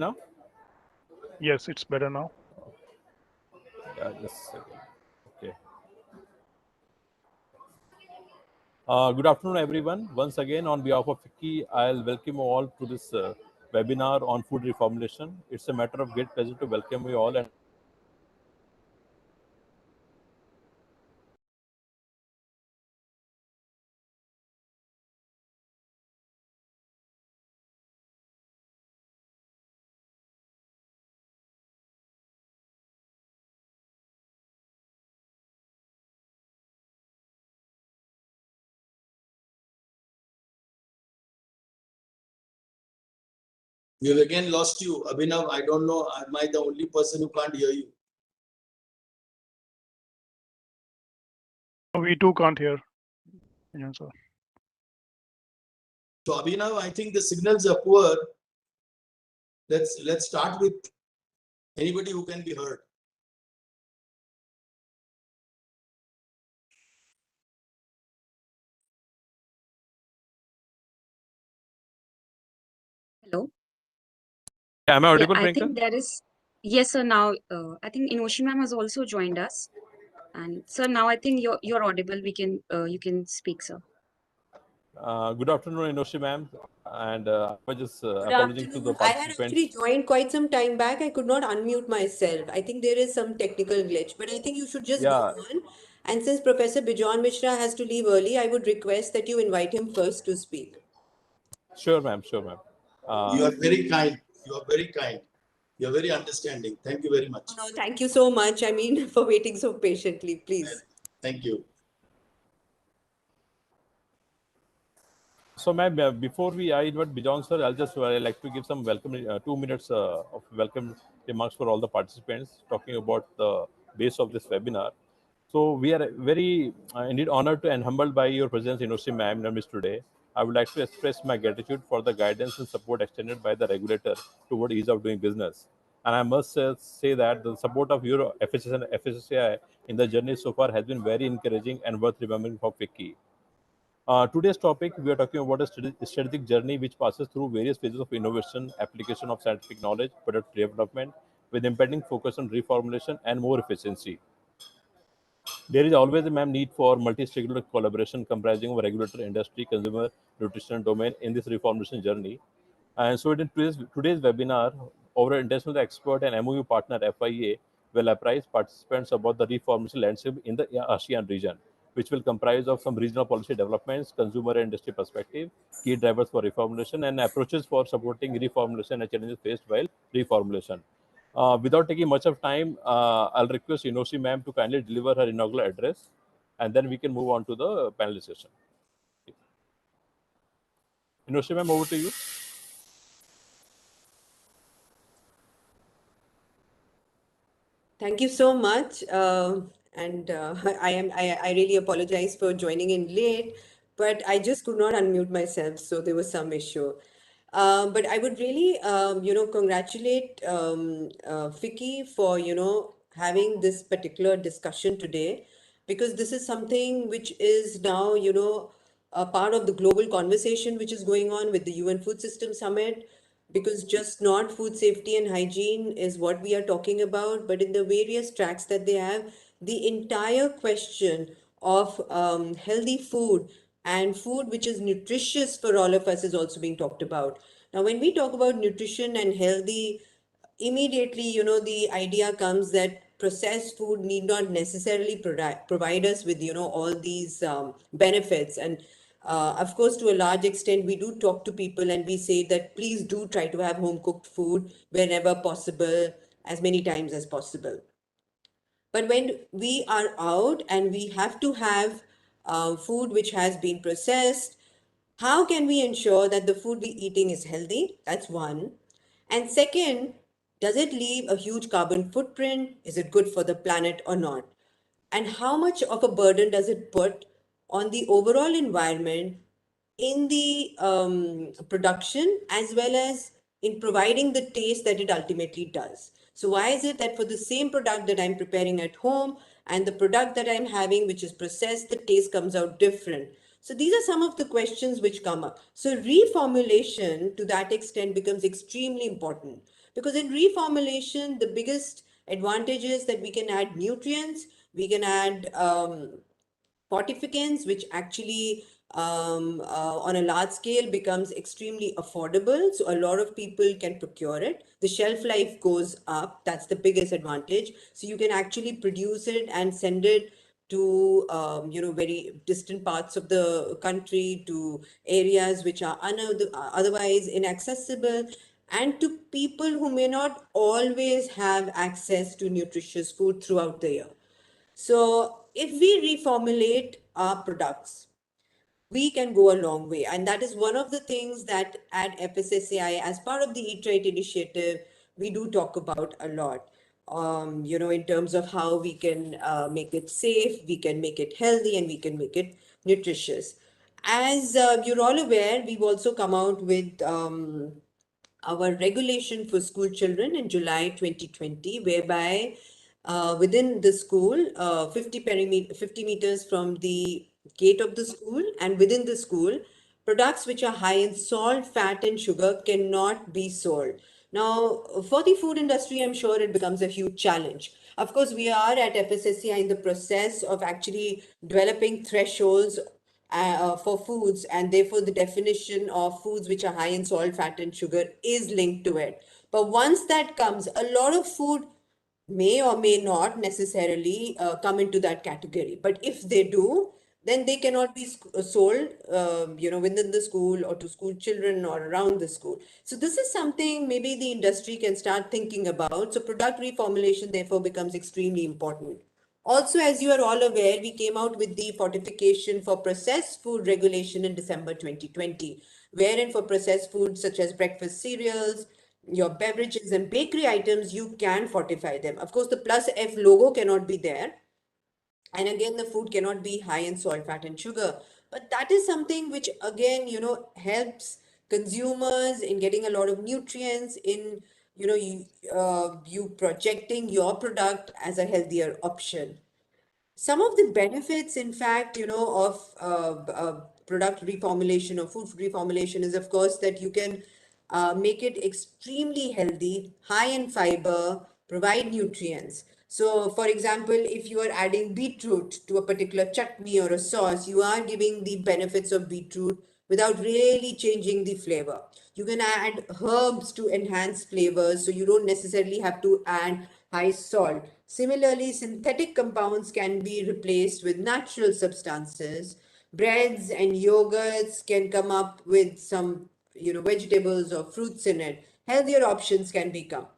Now? Yes, it's better now. Just a second. Okay. Good afternoon, everyone. Once again, on behalf of Vicky, I'll welcome you all to this webinar on food reformulation. It's a matter of great pleasure to welcome you all. And We've again lost you. Abhinav, I don't know, am I the only person who can't hear you? We too can't hear. Yeah, sir. So Abhinav, I think the signals are poor. Let's start with anybody who can be heard. Hello. am I Yeah, audible, I Priyanka? think there is. Yes, sir. Now, I think Inoshi ma'am has also joined us, and sir, now I think you're audible. You can speak, sir. Good afternoon, Inoshi ma'am. And I was just Good apologizing to the afternoon. I had participants. actually joined quite some time back. I could not unmute myself. I think there is some technical glitch, but I think you should just go Yeah, on. And since Professor Bijon Mishra has to leave early, I would request that you invite him first to speak. sure, ma'am. Sure, ma'am. You are very kind. You are very kind. You are very understanding. Thank you very much. No, thank you so much. I mean, for waiting so patiently, please. Thank you. So, ma'am, before I invite Bijon sir, I'd like to give some welcome 2 minutes of welcome remarks for all the participants, talking about the base of this webinar. So, we are very indeed honored and humbled by your presence, Inoshi ma'am, in our midst today. I would like to express my gratitude for the guidance and support extended by the regulator toward ease of doing business. And I must say that the support of your FSS and FSSAI in the journey so far has been very encouraging and worth remembering for Vicky. Today's topic, we are talking about a strategic journey which passes through various phases of innovation, application of scientific knowledge, product development, with impending focus on reformulation and more efficiency. There is always a need for multi-stakeholder collaboration comprising of regulatory, industry, consumer, nutrition domain in this reformulation journey. And so in today's webinar, our international expert and MOU partner FIA will apprise participants about the reformulation landscape in the ASEAN region, which will comprise of some regional policy developments, consumer and industry perspective, key drivers for reformulation, and approaches for supporting reformulation and challenges faced while reformulation. Without taking much of time, I'll request Inoshi ma'am to kindly deliver her inaugural address, and then we can move on to the panel session. Inoshi ma'am, over to you. Thank you so much. I really apologize for joining in late, but I just could not unmute myself, so there was some issue. But I would really, congratulate Vicky for, having this particular discussion today, because this is something which is now, a part of the global conversation which is going on with the UN Food System Summit, because just not food safety and hygiene is what we are talking about, but in the various tracks that they have, the entire question of healthy food and food which is nutritious for all of us is also being talked about. Now, when we talk about nutrition and healthy, immediately, the idea comes that processed food need not necessarily provide us with, all these benefits. And of course, to a large extent, we do talk to people and we say that please do try to have home cooked food whenever possible, as many times as possible. But when we are out and we have to have food which has been processed, how can we ensure that the food we're eating is healthy? That's one. And second, does it leave a huge carbon footprint? Is it good for the planet or not? And how much of a burden does it put on the overall environment in the production as well as in providing the taste that it ultimately does? So why is it that for the same product that I'm preparing at home and the product that I'm having, which is processed, the taste comes out different? So these are some of the questions which come up. So reformulation to that extent becomes extremely important, Because in reformulation, the biggest advantage is that we can add nutrients, we can add fortificants, which actually on a large scale becomes extremely affordable. So a lot of people can procure it. The shelf life goes up. That's the biggest advantage. So you can actually produce it and send it to very distant parts of the country, to areas which are otherwise inaccessible, and to people who may not always have access to nutritious food throughout the year. So if we reformulate our products, we can go a long way. And that is one of the things that at FSSAI, as part of the Eat Right initiative, we do talk about a lot. In terms of how we can make it safe, we can make it healthy, and we can make it nutritious. As you're all aware, we've also come out with our regulation for school children in July 2020, whereby within the school, 50 meters from the gate of the school and within the school, products which are high in salt, fat, and sugar cannot be sold. Now, for the food industry, I'm sure it becomes a huge challenge. Of course, we are at FSSCI in the process of actually developing thresholds for foods, and therefore the definition of foods which are high in salt, fat, and sugar is linked to it. But once that comes, a lot of food may or may not necessarily come into that category. But if they do, then they cannot be sold, within the school or to school children or around the school. So this is something maybe the industry can start thinking about. So product reformulation therefore becomes extremely important. Also, as you are all aware, we came out with the fortification for processed food regulation in December 2020, wherein for processed foods such as breakfast cereals, your beverages and bakery items, you can fortify them. Of course, the plus F logo cannot be there. And again, the food cannot be high in salt, fat, and sugar. But that is something which, again, helps consumers in getting a lot of nutrients in, you projecting your product as a healthier option. Some of the benefits, in fact, of product reformulation or food reformulation is, of course, that you can make it extremely healthy, high in fiber, provide nutrients. So, for example, if you are adding beetroot to a particular chutney or a sauce, you are giving the benefits of beetroot without really changing the flavor. You can add herbs to enhance flavors, so you don't necessarily have to add high salt. Similarly, synthetic compounds can be replaced with natural substances. Breads and yogurts can come up with some, vegetables or fruits in it. Healthier options can become.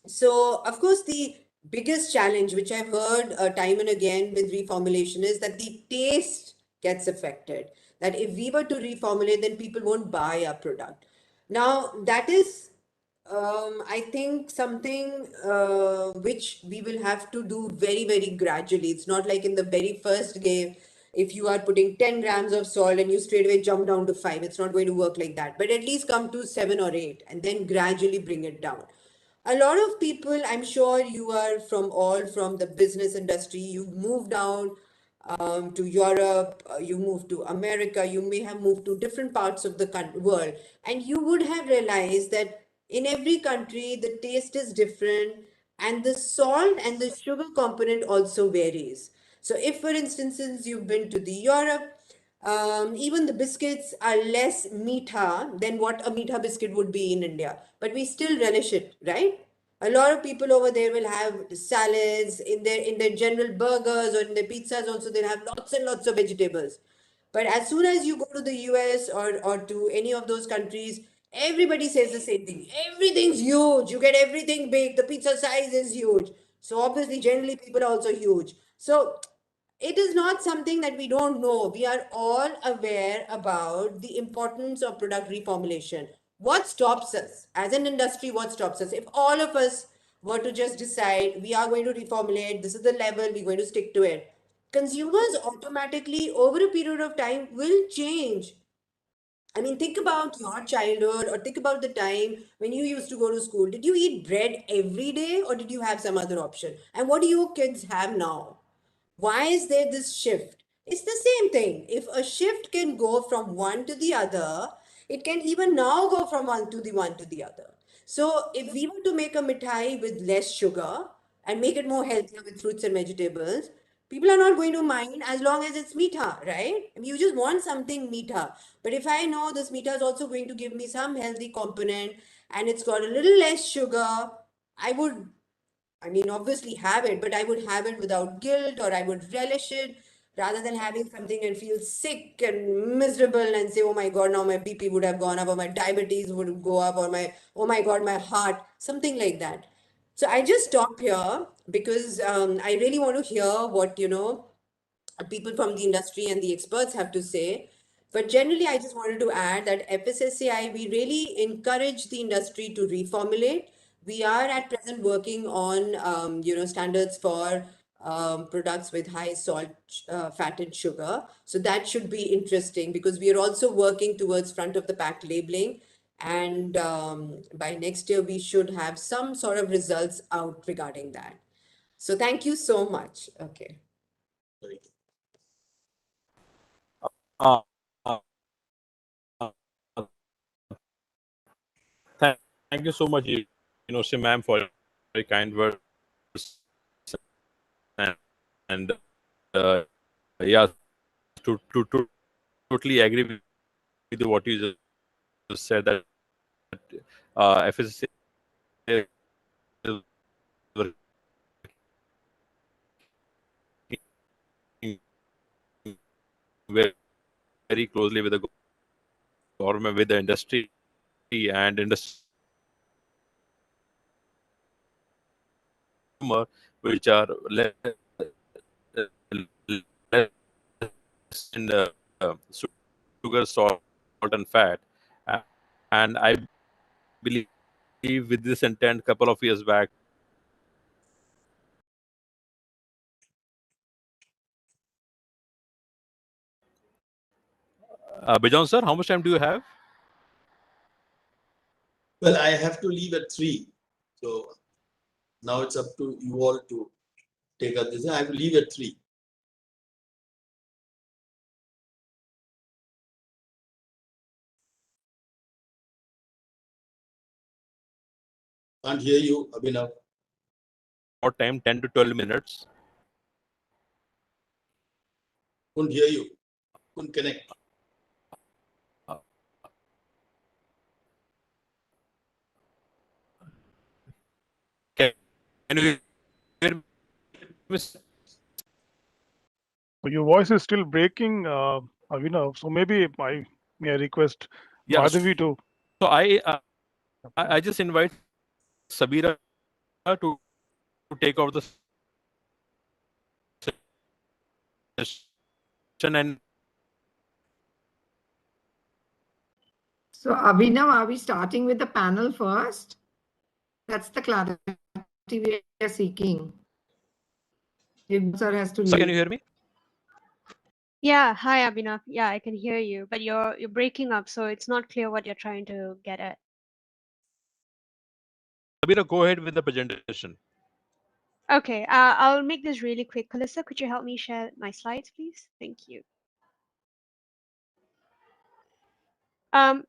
So, of course, the biggest challenge, which I've heard time and again with reformulation, is that the taste gets affected. That if we were to reformulate, then people won't buy our product. Now, that is, I think, something which we will have to do very, very gradually. It's not like in the very first game, if you are putting 10 grams of salt and you straight away jump down to 5, it's not going to work like that. But at least come to 7 or 8 and then gradually bring it down. A lot of people, I'm sure you are from the business industry, you've moved down to Europe, you moved to America, you may have moved to different parts of the world, and you would have realized that in every country the taste is different and the salt and the sugar component also varies. So if, for instance, since you've been to the Europe, even the biscuits are less meetha than what a meetha biscuit would be in India, but we still relish it, right? A lot of people over there will have salads in their general burgers or in their pizzas also. They'll have lots and lots of vegetables. But as soon as you go to the US or to any of those countries, everybody says the same thing. Everything's huge. You get everything big. The pizza size is huge. So obviously, generally, people are also huge. So it is not something that we don't know. We are all aware about the importance of product reformulation. What stops us as an industry? What stops us? If all of us were to just decide we are going to reformulate, this is the level, we're going to stick to it, consumers automatically over a period of time will change. I mean, think about your childhood or think about the time when you used to go to school. Did you eat bread every day or did you have some other option? And what do your kids have now? Why is there this shift? It's the same thing. If a shift can go from one to the other, it can even now go from one to the other. So if we were to make a mithai with less sugar and make it more healthier with fruits and vegetables, people are not going to mind as long as it's meetha, right? I mean, you just want something meetha. But if I know this meetha is also going to give me some healthy component and it's got a little less sugar, I would, I mean, obviously have it, but I would have it without guilt, or I would relish it rather than having something and feel sick and miserable and say, oh my God, now my BP would have gone up, or my diabetes would go up, or oh my God, my heart, something like that. So I just stop here because I really want to hear what, people from the industry and the experts have to say. But generally, I just wanted to add that FSSAI, we really encourage the industry to reformulate. We are at present working on, standards for products with high salt, fat, and sugar. So that should be interesting because we are also working towards front of the pack labeling. And by next year, we should have some sort of results out regarding that. So thank you so much. Okay. Very good. Uh, uh, uh, thank you so much, ma'am, for your very kind words. And yeah, to totally agree with what you just said, that FSC is working very, very closely with the government, with the industry, and industry which are less in sugar, salt, and fat. And I believe with this intent, couple of years back, Bijan sir, how much time do you have? Well, I have to leave at 3. So now it's up to you all to take up this. I have to leave at 3. Can't hear you, Abhinav. More time, 10 to 12 minutes. Couldn't hear you. Couldn't connect. Can you hear me? So your voice is still breaking, Avinav. So maybe I may request Yeah. Madhavi to. So I just invite Sabira to take over the session. And So, Abhinav, are we starting with the panel first? That's the clarity we are seeking. If sir has to sir, can leave. you hear me? Yeah, hi Abhinav. Yeah, I can hear you, but you're breaking up, so it's not clear what you're trying to get at. Sabira, go ahead with the presentation. Okay, I'll make this really quick. Calissa, could you help me share my slides, please? Thank you. Um,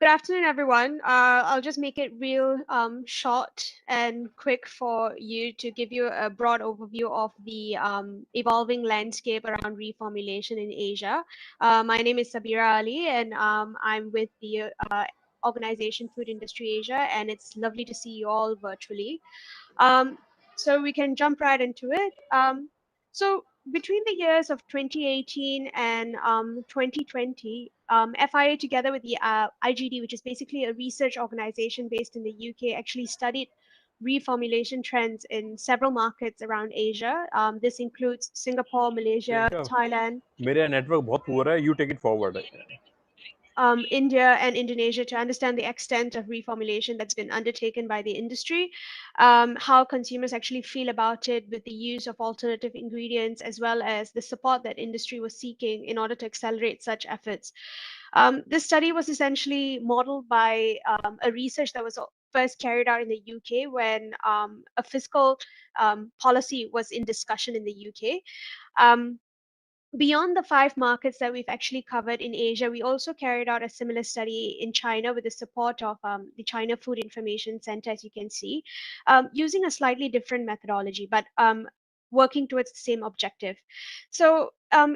Good afternoon, everyone. I'll just make it real short and quick for you to give you a broad overview of the evolving landscape around reformulation in Asia. My name is Sabira Ali, and I'm with the organization Food Industry Asia, and it's lovely to see you all virtually. So we can jump right into it. So between the years of 2018 and 2020, FIA together with the IGD, which is basically a research organization based in the UK, actually studied reformulation trends in several markets around Asia. This includes Singapore, Malaysia, Thailand, मेरा network बहुत poor है. You take it forward. India and Indonesia to understand the extent of reformulation that's been undertaken by the industry, how consumers actually feel about it with the use of alternative ingredients, as well as the support that industry was seeking in order to accelerate such efforts. This study was essentially modeled by a research that was first carried out in the UK when a fiscal policy was in discussion in the UK. Beyond the 5 markets that we've actually covered in Asia, we also carried out a similar study in China with the support of the China Food Information Center, as you can see, using a slightly different methodology, but working towards the same objective. So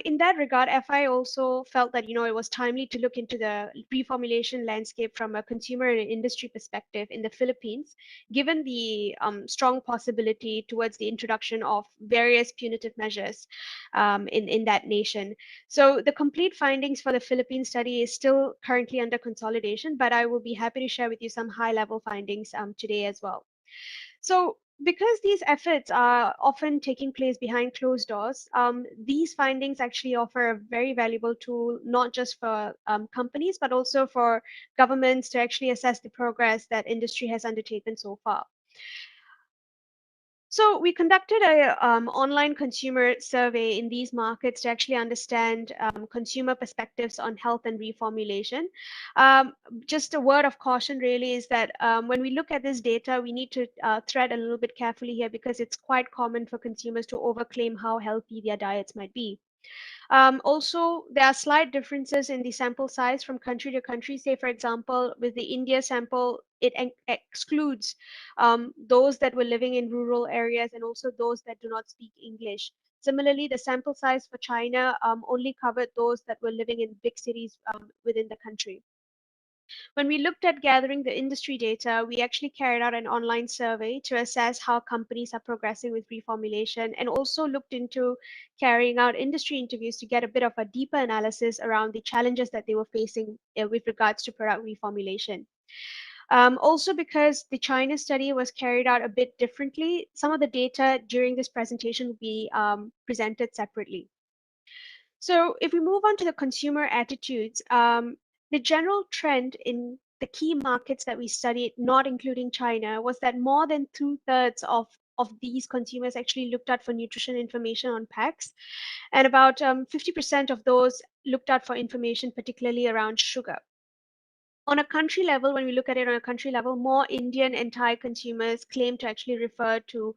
in that regard, FI also felt that it was timely to look into the reformulation landscape from a consumer and industry perspective in the Philippines, given the strong possibility towards the introduction of various punitive measures in that nation. So the complete findings for the Philippine study is still currently under consolidation, but I will be happy to share with you some high-level findings today as well. So because these efforts are often taking place behind closed doors, these findings actually offer a very valuable tool, not just for companies, but also for governments to actually assess the progress that industry has undertaken so far. So we conducted a online consumer survey in these markets to actually understand consumer perspectives on health and reformulation. Just a word of caution really is that when we look at this data, we need to thread a little bit carefully here because it's quite common for consumers to overclaim how healthy their diets might be. Also, there are slight differences in the sample size from country to country. Say, for example, with the India sample, it excludes those that were living in rural areas and also those that do not speak English. Similarly, the sample size for China only covered those that were living in big cities within the country. When we looked at gathering the industry data, we actually carried out an online survey to assess how companies are progressing with reformulation and also looked into carrying out industry interviews to get a bit of a deeper analysis around the challenges that they were facing with regards to product reformulation. Also, because the China study was carried out a bit differently, some of the data during this presentation will be presented separately. So if we move on to the consumer attitudes, the general trend in the key markets that we studied, not including China, was that more than 2/3 of these consumers actually looked out for nutrition information on packs, and about 50% of those looked out for information, particularly around sugar. On a country level, when we look at it on a country level, more Indian and Thai consumers claim to actually refer to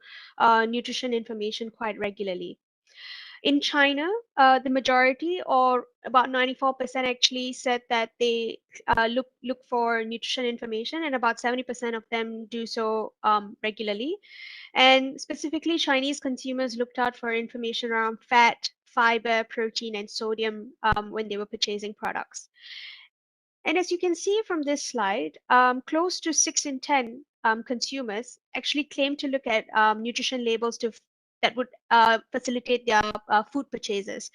nutrition information quite regularly. In China, the majority, or about 94%, actually said that they look for nutrition information, and about 70% of them do so regularly. And specifically, Chinese consumers looked out for information around fat, fiber, protein, and sodium when they were purchasing products. And as you can see from this slide, close to 6 in 10 consumers actually claim to look at nutrition labels that would facilitate their food purchases.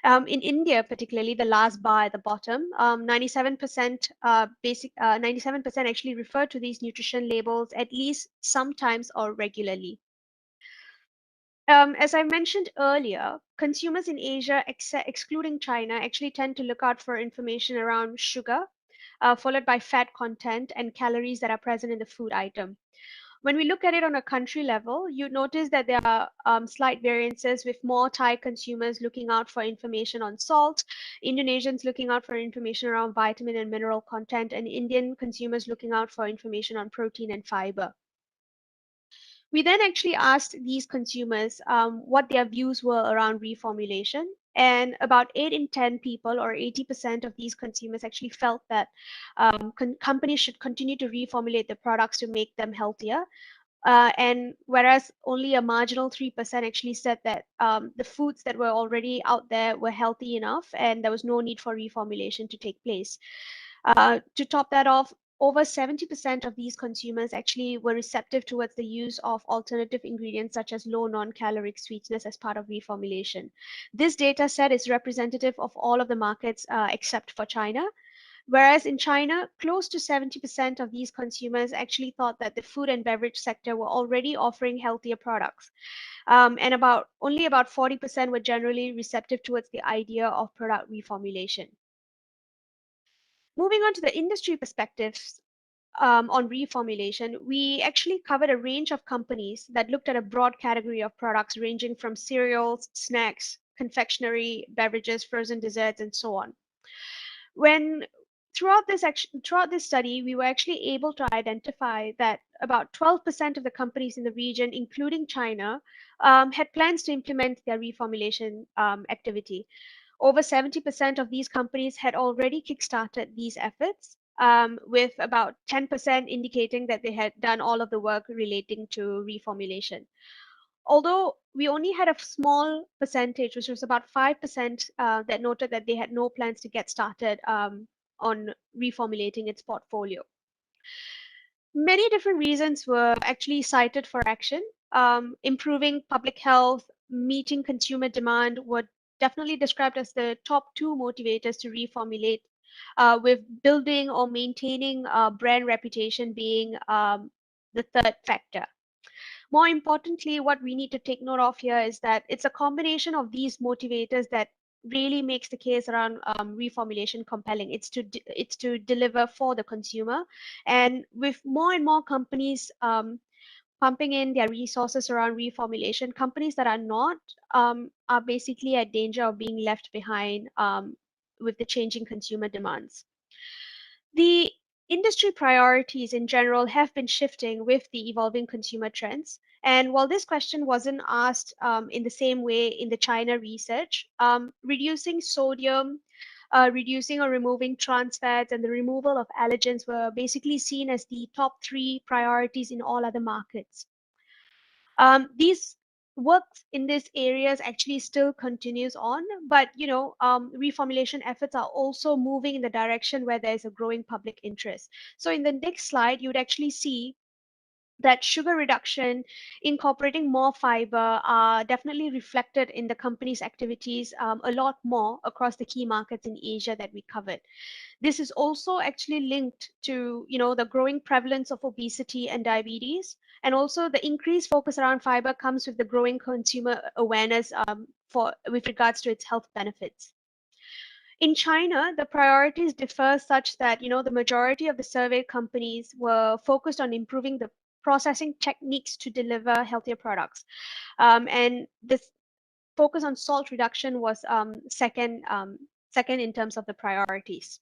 In India, particularly the last bar at the bottom, 97% 97% actually refer to these nutrition labels at least sometimes or regularly. As I mentioned earlier, consumers in Asia, excluding China, actually tend to look out for information around sugar, followed by fat content and calories that are present in the food item. When we look at it on a country level, you notice that there are slight variances, with more Thai consumers looking out for information on salt, Indonesians looking out for information around vitamin and mineral content, and Indian consumers looking out for information on protein and fiber. We then actually asked these consumers what their views were around reformulation, and about 8 in 10 people, or 80% of these consumers, actually felt that companies should continue to reformulate the products to make them healthier. And whereas only a marginal 3% actually said that the foods that were already out there were healthy enough and there was no need for reformulation to take place. To top that off, over 70% of these consumers actually were receptive towards the use of alternative ingredients such as low non-caloric sweeteners as part of reformulation. This data set is representative of all of the markets except for China. Whereas in China, close to 70% of these consumers actually thought that the food and beverage sector were already offering healthier products. And only about 40% were generally receptive towards the idea of product reformulation. Moving on to the industry perspectives on reformulation, we actually covered a range of companies that looked at a broad category of products ranging from cereals, snacks, confectionery, beverages, frozen desserts, and so on. When throughout this study, we were actually able to identify that about 12% of the companies in the region, including China, had plans to implement their reformulation activity. Over 70% of these companies had already kickstarted these efforts, with about 10% indicating that they had done all of the work relating to reformulation. Although we only had a small percentage, which was about 5%, that noted that they had no plans to get started on reformulating its portfolio. Many different reasons were actually cited for action. Improving public health, meeting consumer demand were definitely described as the top two motivators to reformulate, with building or maintaining brand reputation being the third factor. More importantly, what we need to take note of here is that it's a combination of these motivators that really makes the case around reformulation compelling. It's to deliver for the consumer, and with more and more companies pumping in their resources around reformulation, companies that are not are basically at danger of being left behind with the changing consumer demands. The industry priorities in general have been shifting with the evolving consumer trends. And while this question wasn't asked in the same way in the China research, reducing sodium, reducing or removing trans fats, and the removal of allergens were basically seen as the top three priorities in all other markets. These works in these areas actually still continues on, but reformulation efforts are also moving in the direction where there's a growing public interest. So in the next slide, you would actually see that sugar reduction, incorporating more fiber, are definitely reflected in the company's activities a lot more across the key markets in Asia that we covered. This is also actually linked to the growing prevalence of obesity and diabetes, and also the increased focus around fiber comes with the growing consumer awareness with regards to its health benefits. In China, the priorities differ such that the majority of the surveyed companies were focused on improving the processing techniques to deliver healthier products, and this focus on salt reduction was second in terms of the priorities.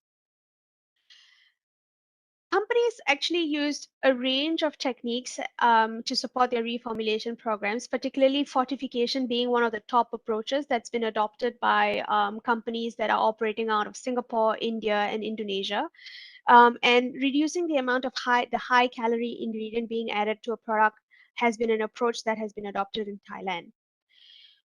Companies actually used a range of techniques to support their reformulation programs, particularly fortification being one of the top approaches that's been adopted by companies that are operating out of Singapore, India, and Indonesia. And reducing the amount of the high calorie ingredient being added to a product has been an approach that has been adopted in Thailand.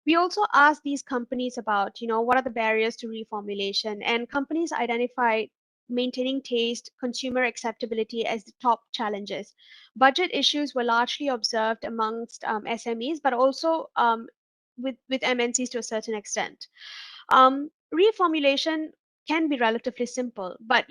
We also asked these companies about, what are the barriers to reformulation, and companies identified maintaining taste, consumer acceptability as the top challenges. Budget issues were largely observed amongst SMEs, but also with MNCs to a certain extent. Reformulation can be relatively simple, but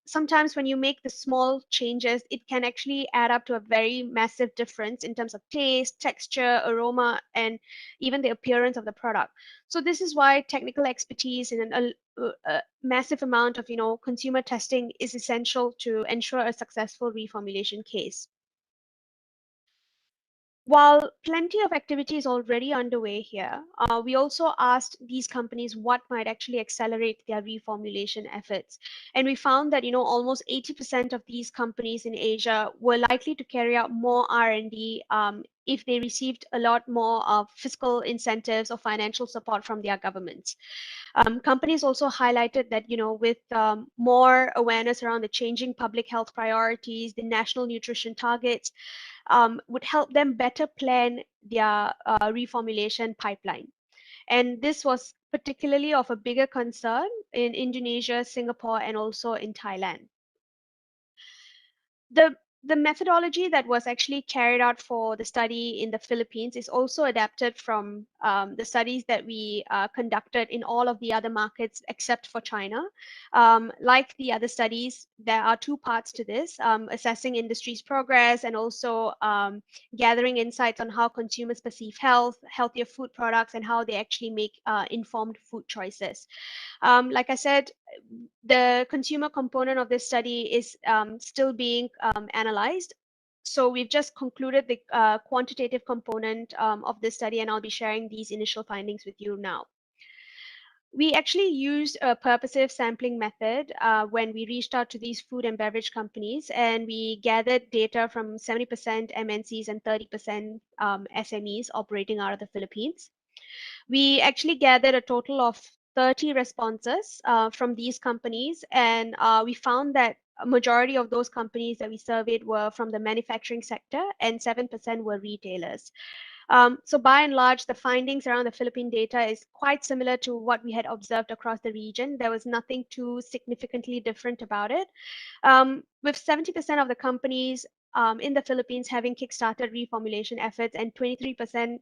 sometimes when you make the small changes, it can actually add up to a very massive difference in terms of taste, texture, aroma, and even the appearance of the product. So this is why technical expertise and a massive amount of consumer testing is essential to ensure a successful reformulation case. While plenty of activity is already underway here, we also asked these companies what might actually accelerate their reformulation efforts. And we found that, almost 80% of these companies in Asia were likely to carry out more R&D if they received a lot more of fiscal incentives or financial support from their governments. Companies also highlighted that, with more awareness around the changing public health priorities, the national nutrition targets, would help them better plan their reformulation pipeline. And this was particularly of a bigger concern in Indonesia, Singapore, and also in Thailand. The methodology that was actually carried out for the study in the Philippines is also adapted from the studies that we conducted in all of the other markets except for China. Like the other studies, there are two parts to this, assessing industry's progress and also gathering insights on how consumers perceive health, healthier food products, and how they actually make informed food choices. Like I said, the consumer component of this study is still being analyzed. So we've just concluded the quantitative component of this study, and I'll be sharing these initial findings with you now. We actually used a purposive sampling method when we reached out to these food and beverage companies, and we gathered data from 70% MNCs and 30% SMEs operating out of the Philippines. We actually gathered a total of 30 responses from these companies, and we found that a majority of those companies that we surveyed were from the manufacturing sector, and 7% were retailers. So by and large, the findings around the Philippine data is quite similar to what we had observed across the region. There was nothing too significantly different about it. With 70% of the companies in the Philippines having kickstarted reformulation efforts and 23%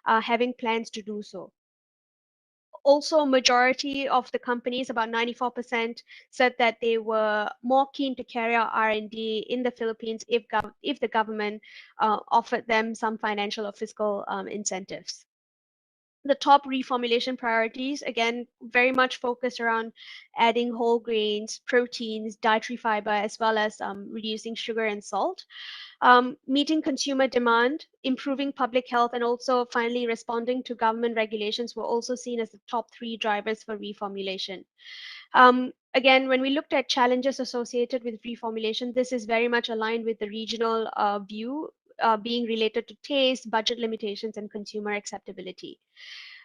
having plans to do so. Also, majority of the companies, about 94%, said that they were more keen to carry out R&D in the Philippines if the government offered them some financial or fiscal incentives. The top reformulation priorities, again, very much focused around adding whole grains, proteins, dietary fiber, as well as reducing sugar and salt. Meeting consumer demand, improving public health, and also finally responding to government regulations were also seen as the top 3 drivers for reformulation. Again, when we looked at challenges associated with reformulation, this is very much aligned with the regional view, being related to taste, budget limitations, and consumer acceptability.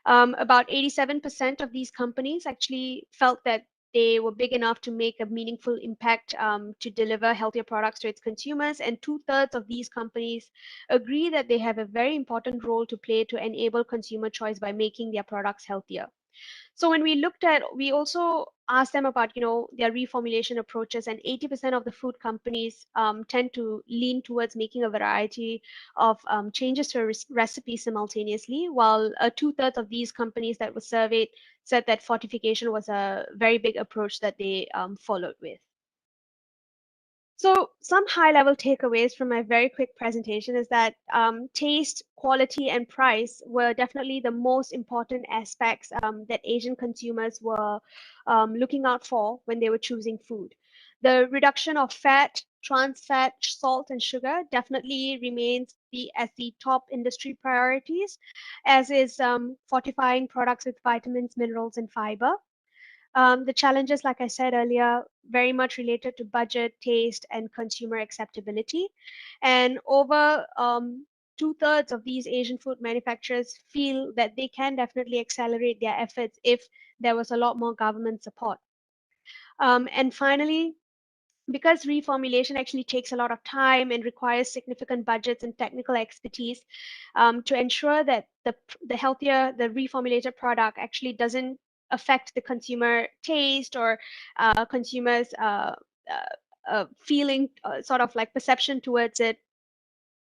About 87% of these companies actually felt that they were big enough to make a meaningful impact to deliver healthier products to its consumers, and 2/3 of these companies agree that they have a very important role to play to enable consumer choice by making their products healthier. So when we looked at, we also asked them about, their reformulation approaches, and 80% of the food companies tend to lean towards making a variety of changes to a recipe simultaneously, while 2/3 of these companies that were surveyed said that fortification was a very big approach that they followed with. So some high-level takeaways from my very quick presentation is that taste, quality, and price were definitely the most important aspects that Asian consumers were looking out for when they were choosing food. The reduction of fat, trans fat, salt, and sugar definitely remains as the top industry priorities, as is fortifying products with vitamins, minerals, and fiber. The challenges, like I said earlier, very much related to budget, taste, and consumer acceptability. And over 2/3 of these Asian food manufacturers feel that they can definitely accelerate their efforts if there was a lot more government support. And finally, because reformulation actually takes a lot of time and requires significant budgets and technical expertise, to ensure that the healthier the reformulated product actually doesn't affect the consumer taste or consumers feeling sort of like perception towards it.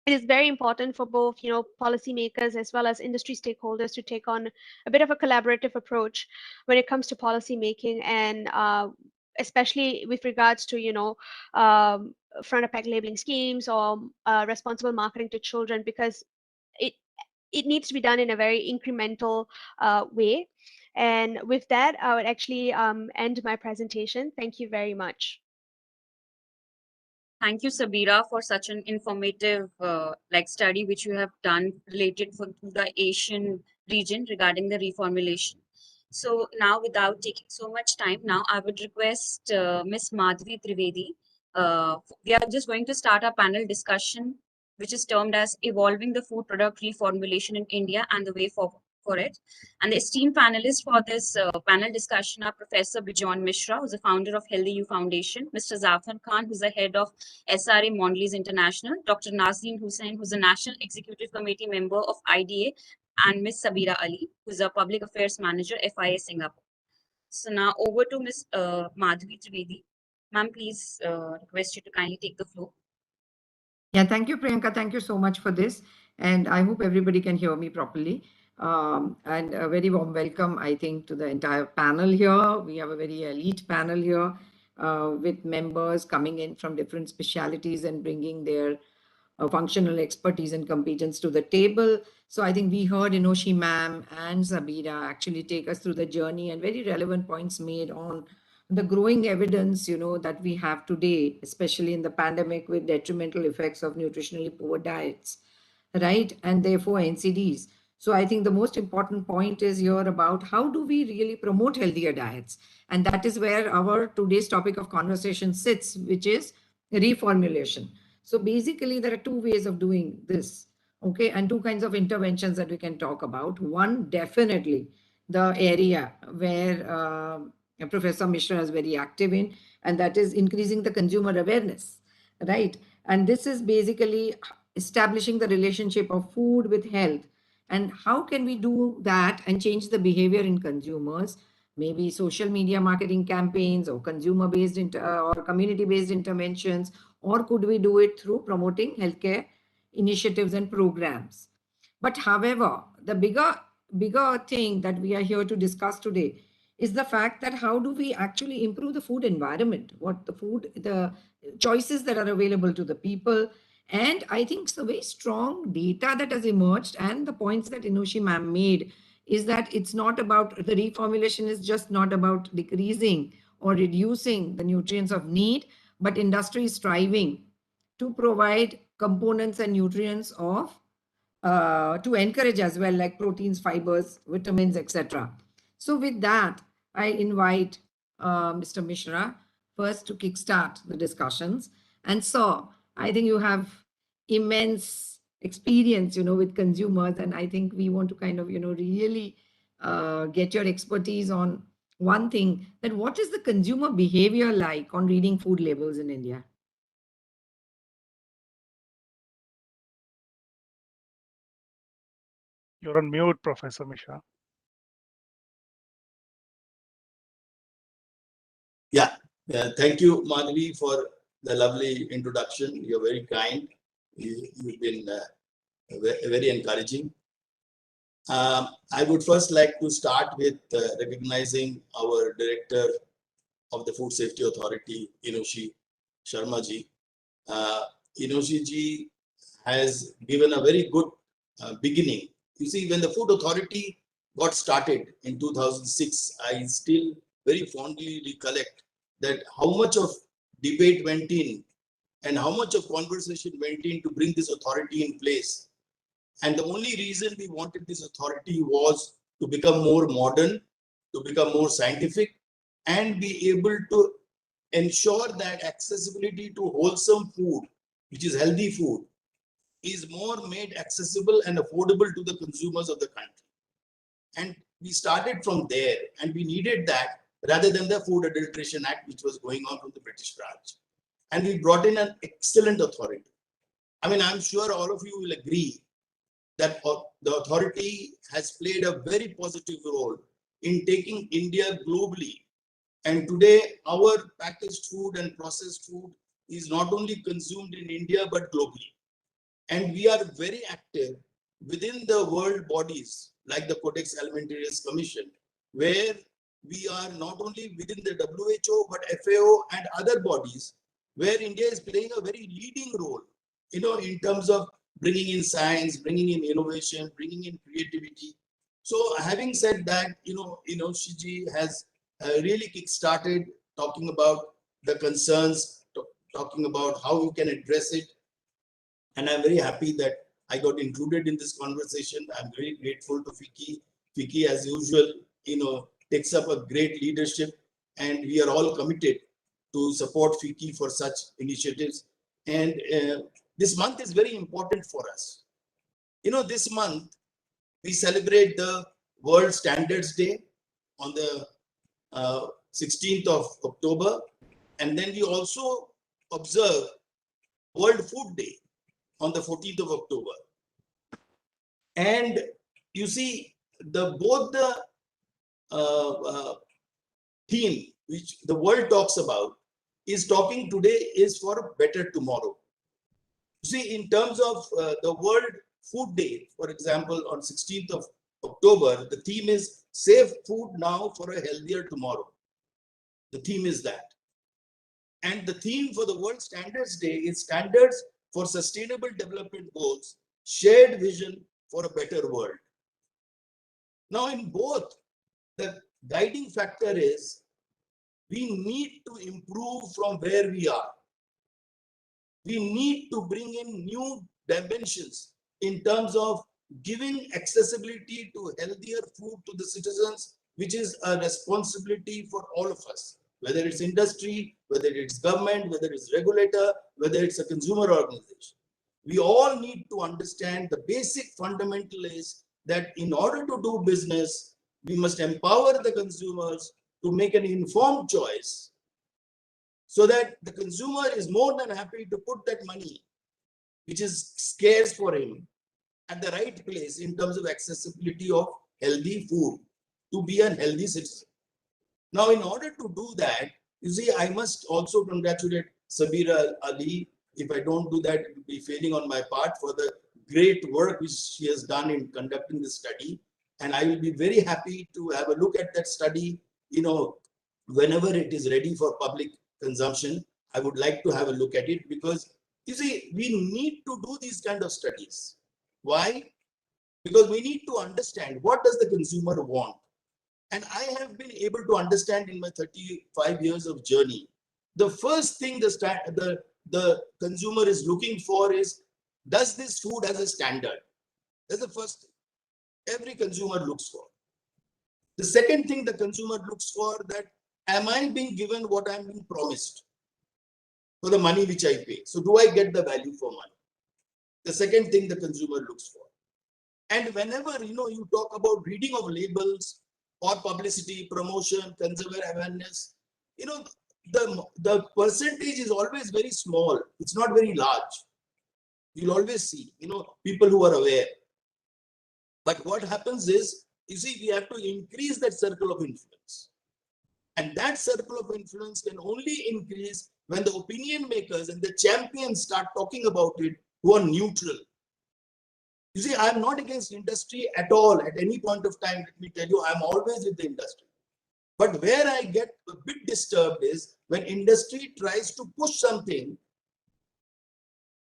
It is very important for both, policymakers as well as industry stakeholders to take on a bit of a collaborative approach when it comes to policy making, and especially with regards to, front of pack labeling schemes or responsible marketing to children, because it it needs to be done in a very incremental way. And with that, I would actually end my presentation. Thank you very much. Thank you, Sabira, for such an informative study which you have done related to the Asian region regarding the reformulation. So now, without taking so much time, now I would request Ms. Madhvi Trivedi. We are just going to start our panel discussion, which is termed as Evolving the Food Product Reformulation in India and the Way Forward for it. And the esteemed panelists for this panel discussion are Professor Bijon Mishra, who's the founder of Healthy You Foundation, Mr. Zafar Khan, who's the head of SRA Mondelez International, Dr. Nazreen Hussain, who's the National Executive Committee member of IDA, and Ms. Sabira Ali, who's a Public Affairs Manager, FIA Singapore. So now over to Ms. Madhvi Trivedi. Ma'am, please request you to kindly take the floor. Yeah, thank you, Priyanka. Thank you so much for this. And I hope everybody can hear me properly. And a very warm welcome, I think, to the entire panel here. We have a very elite panel here with members coming in from different specialities and bringing their functional expertise and competence to the table. So I think we heard Inoshi ma'am and Sabira actually take us through the journey, and very relevant points made on the growing evidence, that we have today, especially in the pandemic, with detrimental effects of nutritionally poor diets, right? And therefore NCDs. So I think the most important point is here about how do we really promote healthier diets? And that is where our today's topic of conversation sits, which is reformulation. So basically, there are two ways of doing this, okay, and two kinds of interventions that we can talk about. One, definitely the area where Professor Mishra is very active in, and that is increasing the consumer awareness, right? And this is basically establishing the relationship of food with health. And how can we do that and change the behavior in consumers? Maybe social media marketing campaigns or consumer-based or community-based interventions, or could we do it through promoting healthcare initiatives and programs? But however, the bigger thing that we are here to discuss today is the fact that how do we actually improve the food environment, the choices that are available to the people. And I think it's a very strong data that has emerged, and the points that Inushi ma'am made is that it's not about the reformulation is just not about decreasing or reducing the nutrients of need, but industry is striving to provide components and nutrients of to encourage as well, like proteins, fibers, vitamins, etc. So with that, I invite Mr. Mishra first to kickstart the discussions. And so I think you have immense experience, with consumers, and I think we want to kind of, really get your expertise on one thing, that what is the consumer behavior like on reading food labels in India? You're on mute, Professor Mishra. Yeah, thank you, Madhavi, for the lovely introduction. You're very kind. You've been very encouraging. I would first like to start with recognizing our Director of the Food Safety Authority, Inushi Sharma ji. Inushi ji has given a very good beginning. You see, when the Food Authority got started in 2006, I still very fondly recollect that how much of debate went in and how much of conversation went in to bring this authority in place. And the only reason we wanted this authority was to become more modern, to become more scientific, and be able to ensure that accessibility to wholesome food, which is healthy food, is more made accessible and affordable to the consumers of the country. And we started from there, and we needed that rather than the Food Adulteration Act, which was going on from the British branch. And we brought in an excellent authority. I mean, I'm sure all of you will agree that the authority has played a very positive role in taking India globally. And today, our packaged food and processed food is not only consumed in India, but globally. And we are very active within the world bodies like the Codex Alimentarius Commission, where we are not only within the WHO, but FAO and other bodies, where India is playing a very leading role, in terms of bringing in science, bringing in innovation, bringing in creativity. So having said that, Shiji has really kick-started talking about the concerns, talking about how we can address it. And I'm very happy that I got included in this conversation. I'm very grateful to Fiki. Fiki, as usual, takes up a great leadership, and we are all committed to support Fiki for such initiatives. And this month is very important for us. This month we celebrate the World Standards Day on the 16th of October, and then we also observe World Food Day on the 14th of October. And you see, both the theme which the world talks about is talking today is for a better tomorrow. You see, in terms of the World Food Day, for example, on 16th of October, the theme is Save Food Now for a Healthier Tomorrow. The theme is that. And the theme for the World Standards Day is Standards for Sustainable Development Goals, Shared Vision for a Better World. Now, in both, the guiding factor is we need to improve from where we are. We need to bring in new dimensions in terms of giving accessibility to healthier food to the citizens, which is a responsibility for all of us, whether it's industry, whether it's government, whether it's regulator, whether it's a consumer organization. We all need to understand the basic fundamental is that in order to do business, we must empower the consumers to make an informed choice so that the consumer is more than happy to put that money, which is scarce for him, at the right place in terms of accessibility of healthy food to be a healthy citizen. Now, in order to do that, you see, I must also congratulate Sabira Ali. If I don't do that, it will be failing on my part for the great work which she has done in conducting the study. And I will be very happy to have a look at that study, whenever it is ready for public consumption. I would like to have a look at it because, you see, we need to do these kind of studies. Why? Because we need to understand what does the consumer want. And I have been able to understand in my 35 years of journey, the first thing the consumer is looking for is, does this food has a standard? That's the first thing every consumer looks for. The second thing the consumer looks for, that am I being given what I'm being promised for the money which I pay? So do I get the value for money? The second thing the consumer looks for. And whenever you talk about reading of labels or publicity, promotion, consumer awareness, the percentage is always very small. It's not very large. You'll always see, people who are aware. But what happens is, you see, we have to increase that circle of influence. And that circle of influence can only increase when the opinion makers and the champions start talking about it who are neutral. You see, I'm not against industry at all at any point of time. Let me tell you, I'm always with the industry. But where I get a bit disturbed is when industry tries to push something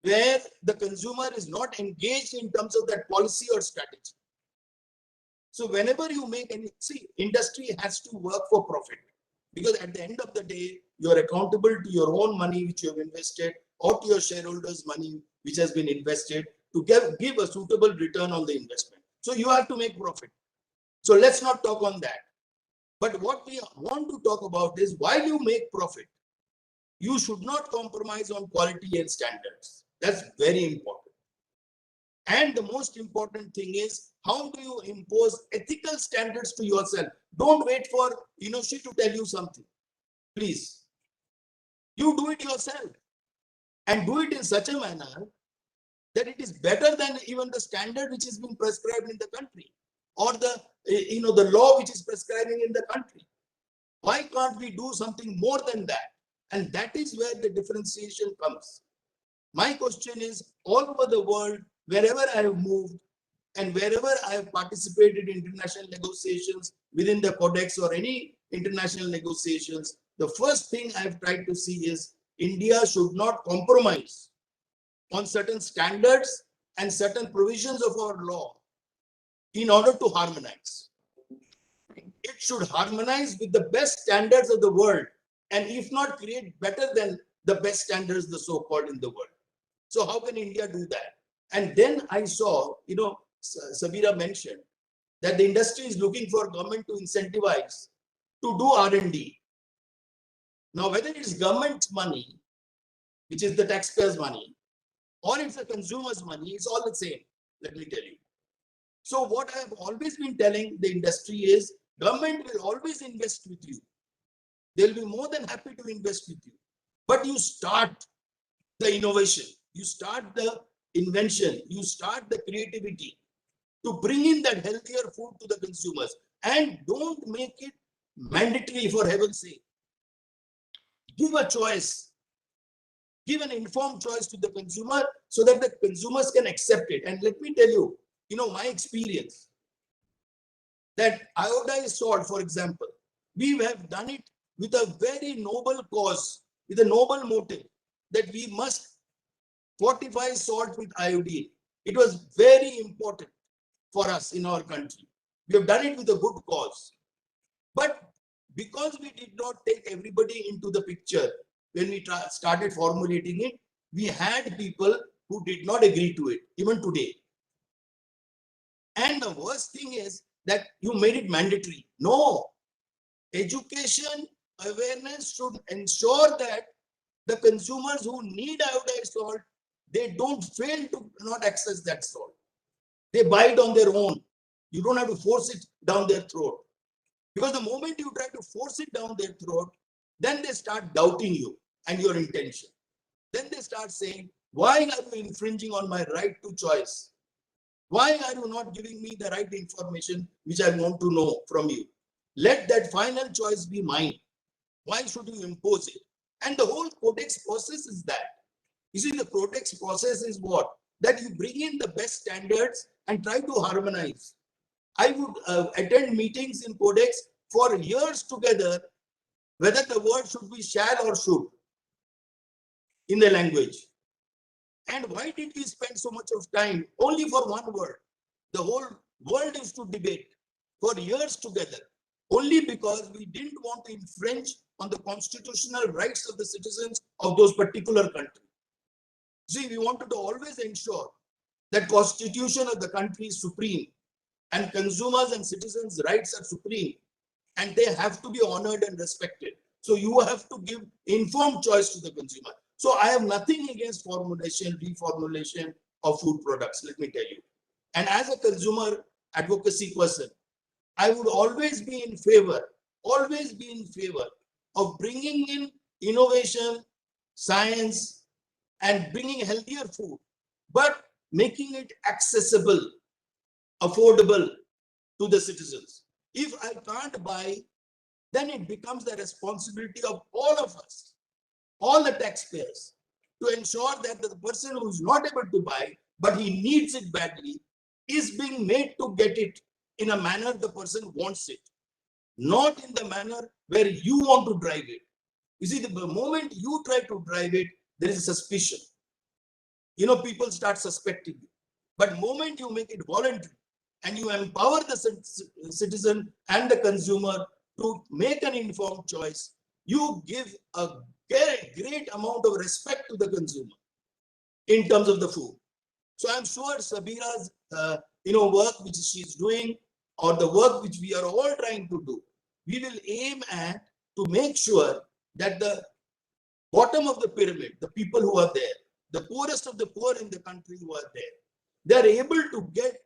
where the consumer is not engaged in terms of that policy or strategy. So whenever you make any, see, industry has to work for profit, because at the end of the day, you're accountable to your own money which you have invested or to your shareholders' money which has been invested to give a suitable return on the investment. So you have to make profit. So let's not talk on that. But what we want to talk about is, while you make profit, you should not compromise on quality and standards. That's very important. And the most important thing is, how do you impose ethical standards to yourself? Don't wait for she to tell you something. Please. You do it yourself. And do it in such a manner that it is better than even the standard which is being prescribed in the country, or the law which is prescribing in the country. Why can't we do something more than that? And that is where the differentiation comes. My question is, all over the world, wherever I have moved and wherever I have participated in international negotiations within the Codex or any international negotiations, the first thing I've tried to see is India should not compromise on certain standards and certain provisions of our law in order to harmonize. It should harmonize with the best standards of the world, and if not, create better than the best standards, the so-called, in the world. So how can India do that? And then I saw, Sabira mentioned that the industry is looking for government to incentivize to do R&D. Now, whether it's government's money, which is the taxpayers' money, or it's the consumer's money, it's all the same, let me tell you. So what I have always been telling the industry is, government will always invest with you. They'll be more than happy to invest with you. But you start the innovation, you start the invention, you start the creativity to bring in that healthier food to the consumers, and don't make it mandatory, for heaven's sake. Give a choice. Give an informed choice to the consumer so that the consumers can accept it. And let me tell you, my experience, that iodized salt, for example, we have done it with a very noble cause, with a noble motive, that we must fortify salt with iodine. It was very important for us in our country. We have done it with a good cause. But because we did not take everybody into the picture when we started formulating it, we had people who did not agree to it, even today. And the worst thing is that you made it mandatory. No. Education awareness should ensure that the consumers who need iodized salt, they don't fail to not access that salt. They buy it on their own. You don't have to force it down their throat. Because the moment you try to force it down their throat, then they start doubting you and your intention. Then they start saying, why are you infringing on my right to choice? Why are you not giving me the right information which I want to know from you? Let that final choice be mine. Why should you impose it? And the whole codex process is that. You see, the codex process is what? That you bring in the best standards and try to harmonize. I would attend meetings in codex for years together, whether the word should be shall or should in the language. And why did we spend so much of time only for one word? The whole world used to debate for years together, only because we didn't want to infringe on the constitutional rights of the citizens of those particular countries. See, we wanted to always ensure that constitution of the country is supreme and consumers and citizens' rights are supreme and they have to be honored and respected. So you have to give informed choice to the consumer. So I have nothing against formulation, reformulation of food products, let me tell you. And as a consumer advocacy person, I would always be in favor of bringing in innovation, science, and bringing healthier food, but making it accessible, affordable to the citizens. If I can't buy, then it becomes the responsibility of all of us, all the taxpayers, to ensure that the person who is not able to buy, but he needs it badly, is being made to get it in a manner the person wants it, not in the manner where you want to drive it. You see, the moment you try to drive it, there is a suspicion. You know, people start suspecting you. But moment you make it voluntary and you empower the citizen and the consumer to make an informed choice, you give a great amount of respect to the consumer in terms of the food. So I'm sure Sabira's work which she's doing, or the work which we are all trying to do, we will aim at to make sure that the bottom of the pyramid, the people who are there, the poorest of the poor in the country who are there, they are able to get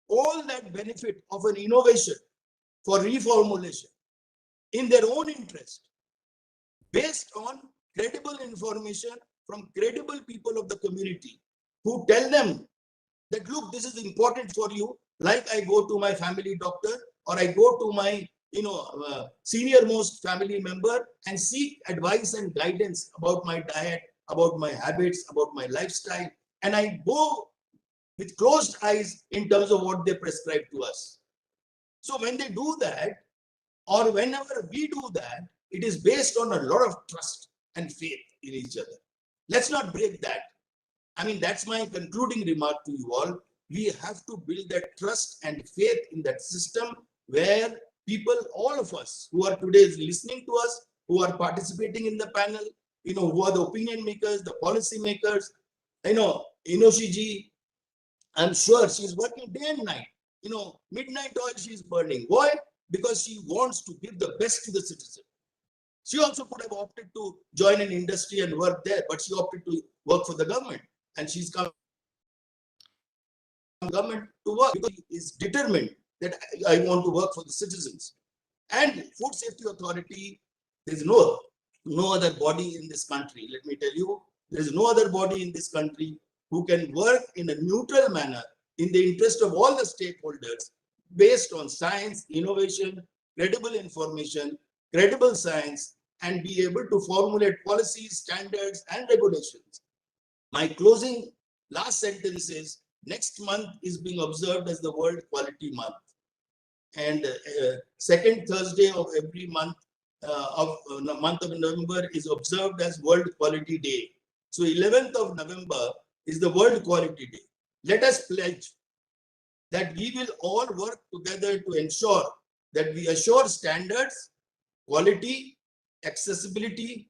all that benefit of an innovation for reformulation in their own interest, based on credible information from credible people of the community who tell them that, look, this is important for you. Like I go to my family doctor, or I go to my senior most family member and seek advice and guidance about my diet, about my habits, about my lifestyle, and I go with closed eyes in terms of what they prescribe to us. So when they do that, or whenever we do that, it is based on a lot of trust and faith in each other. Let's not break that. I mean, that's my concluding remark to you all. We have to build that trust and faith in that system where people, all of us who are today listening to us, who are participating in the panel, who are the opinion makers, the policy makers, Inoshi ji, I'm sure she's working day and night. Midnight oil she's burning. Why? Because she wants to give the best to the citizen. She also could have opted to join an industry and work there, but she opted to work for the government. And she's come to government to work because she is determined that I want to work for the citizens. And Food Safety Authority, there is no other body in this country. Let me tell you, there is no other body in this country who can work in a neutral manner in the interest of all the stakeholders, based on science, innovation, credible information, credible science, and be able to formulate policies, standards, and regulations. My closing last sentence is, next month is being observed as the World Quality Month. And second Thursday of every month of November is observed as World Quality Day. So 11th of November is the World Quality Day. Let us pledge that we will all work together to ensure that we assure standards, quality, accessibility,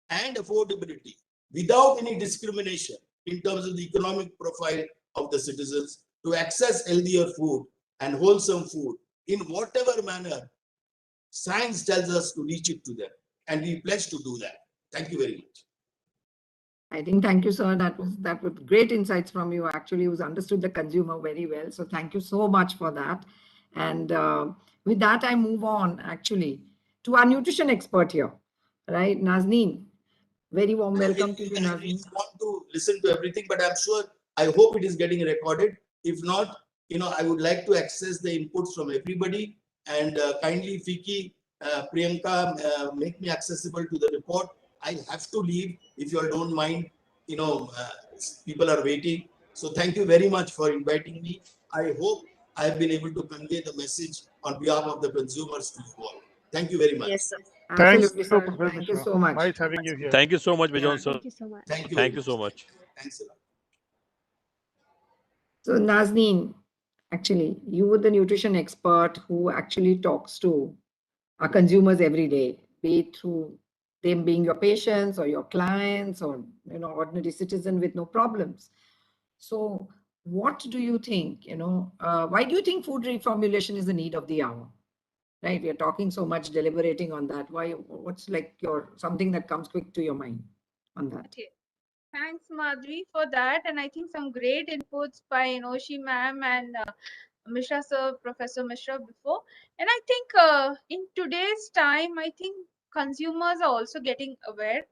and affordability without any discrimination in terms of the economic profile of the citizens. to access healthier food and wholesome food in whatever manner science tells us to reach it to them. And we pledge to do that. Thank you very much. I think, thank you, sir. That was great insights from you. Actually, who's understood the consumer very well. So thank you so much for that. And with that, I move on actually to our nutrition expert here, right, Nazneen. Very warm welcome to you, I Nazneen. really want to listen to everything, but I'm sure, I hope it is getting recorded. If not, I would like to access the inputs from everybody, and kindly Fiki, Priyanka, make me accessible to the report. I have to leave if you all don't mind. People are waiting. So thank you very much for inviting me. I hope I have been able to convey the message on behalf of the consumers to you all. Thank you very much. Yes, sir. Thanks, Absolutely, Dr. sir. Professor Thank you Mishra. so much. Nice having you here. Thank you so much, Bijon Yeah. sir. Thank you so much. Thank you. Thank very you so much. Thanks a lot. So Nazneen, actually, you were the nutrition expert who actually talks to our consumers every day, be it through them being your patients or your clients or ordinary citizen with no problems. So what do you think, why do you think food reformulation is the need of the hour? Right? We are talking so much, deliberating on that. What's like something that comes quick to your mind on that? Okay. Thanks, Madhuri, for that. And I think some great inputs by Inoshi ma'am and Mishra sir, Professor Mishra before. And I think in today's time, I think consumers are also getting aware.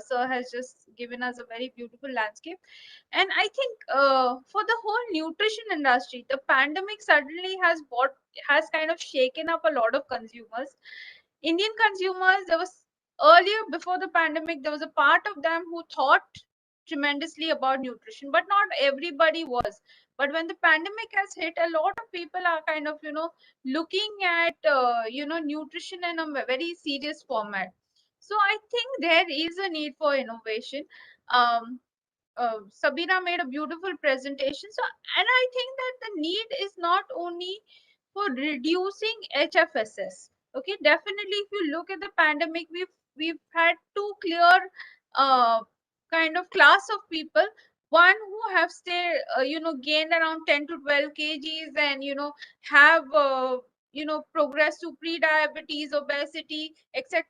Sir has just given us a very beautiful landscape. And I think for the whole nutrition industry, the pandemic suddenly has kind of shaken up a lot of consumers. Indian consumers, there was earlier before the pandemic, there was a part of them who thought tremendously about nutrition, but not everybody was. But when the pandemic has hit, a lot of people are kind of looking at nutrition in a very serious format. So I think there is a need for innovation. um, Sabina made a beautiful presentation. So, and I think that the need is not only for reducing HFSS. Okay, definitely, if you look at the pandemic, we've had two clear uh, kind of class of people. One who have stayed, gained around 10 to 12 kgs, and have progressed to pre-diabetes, obesity, etc.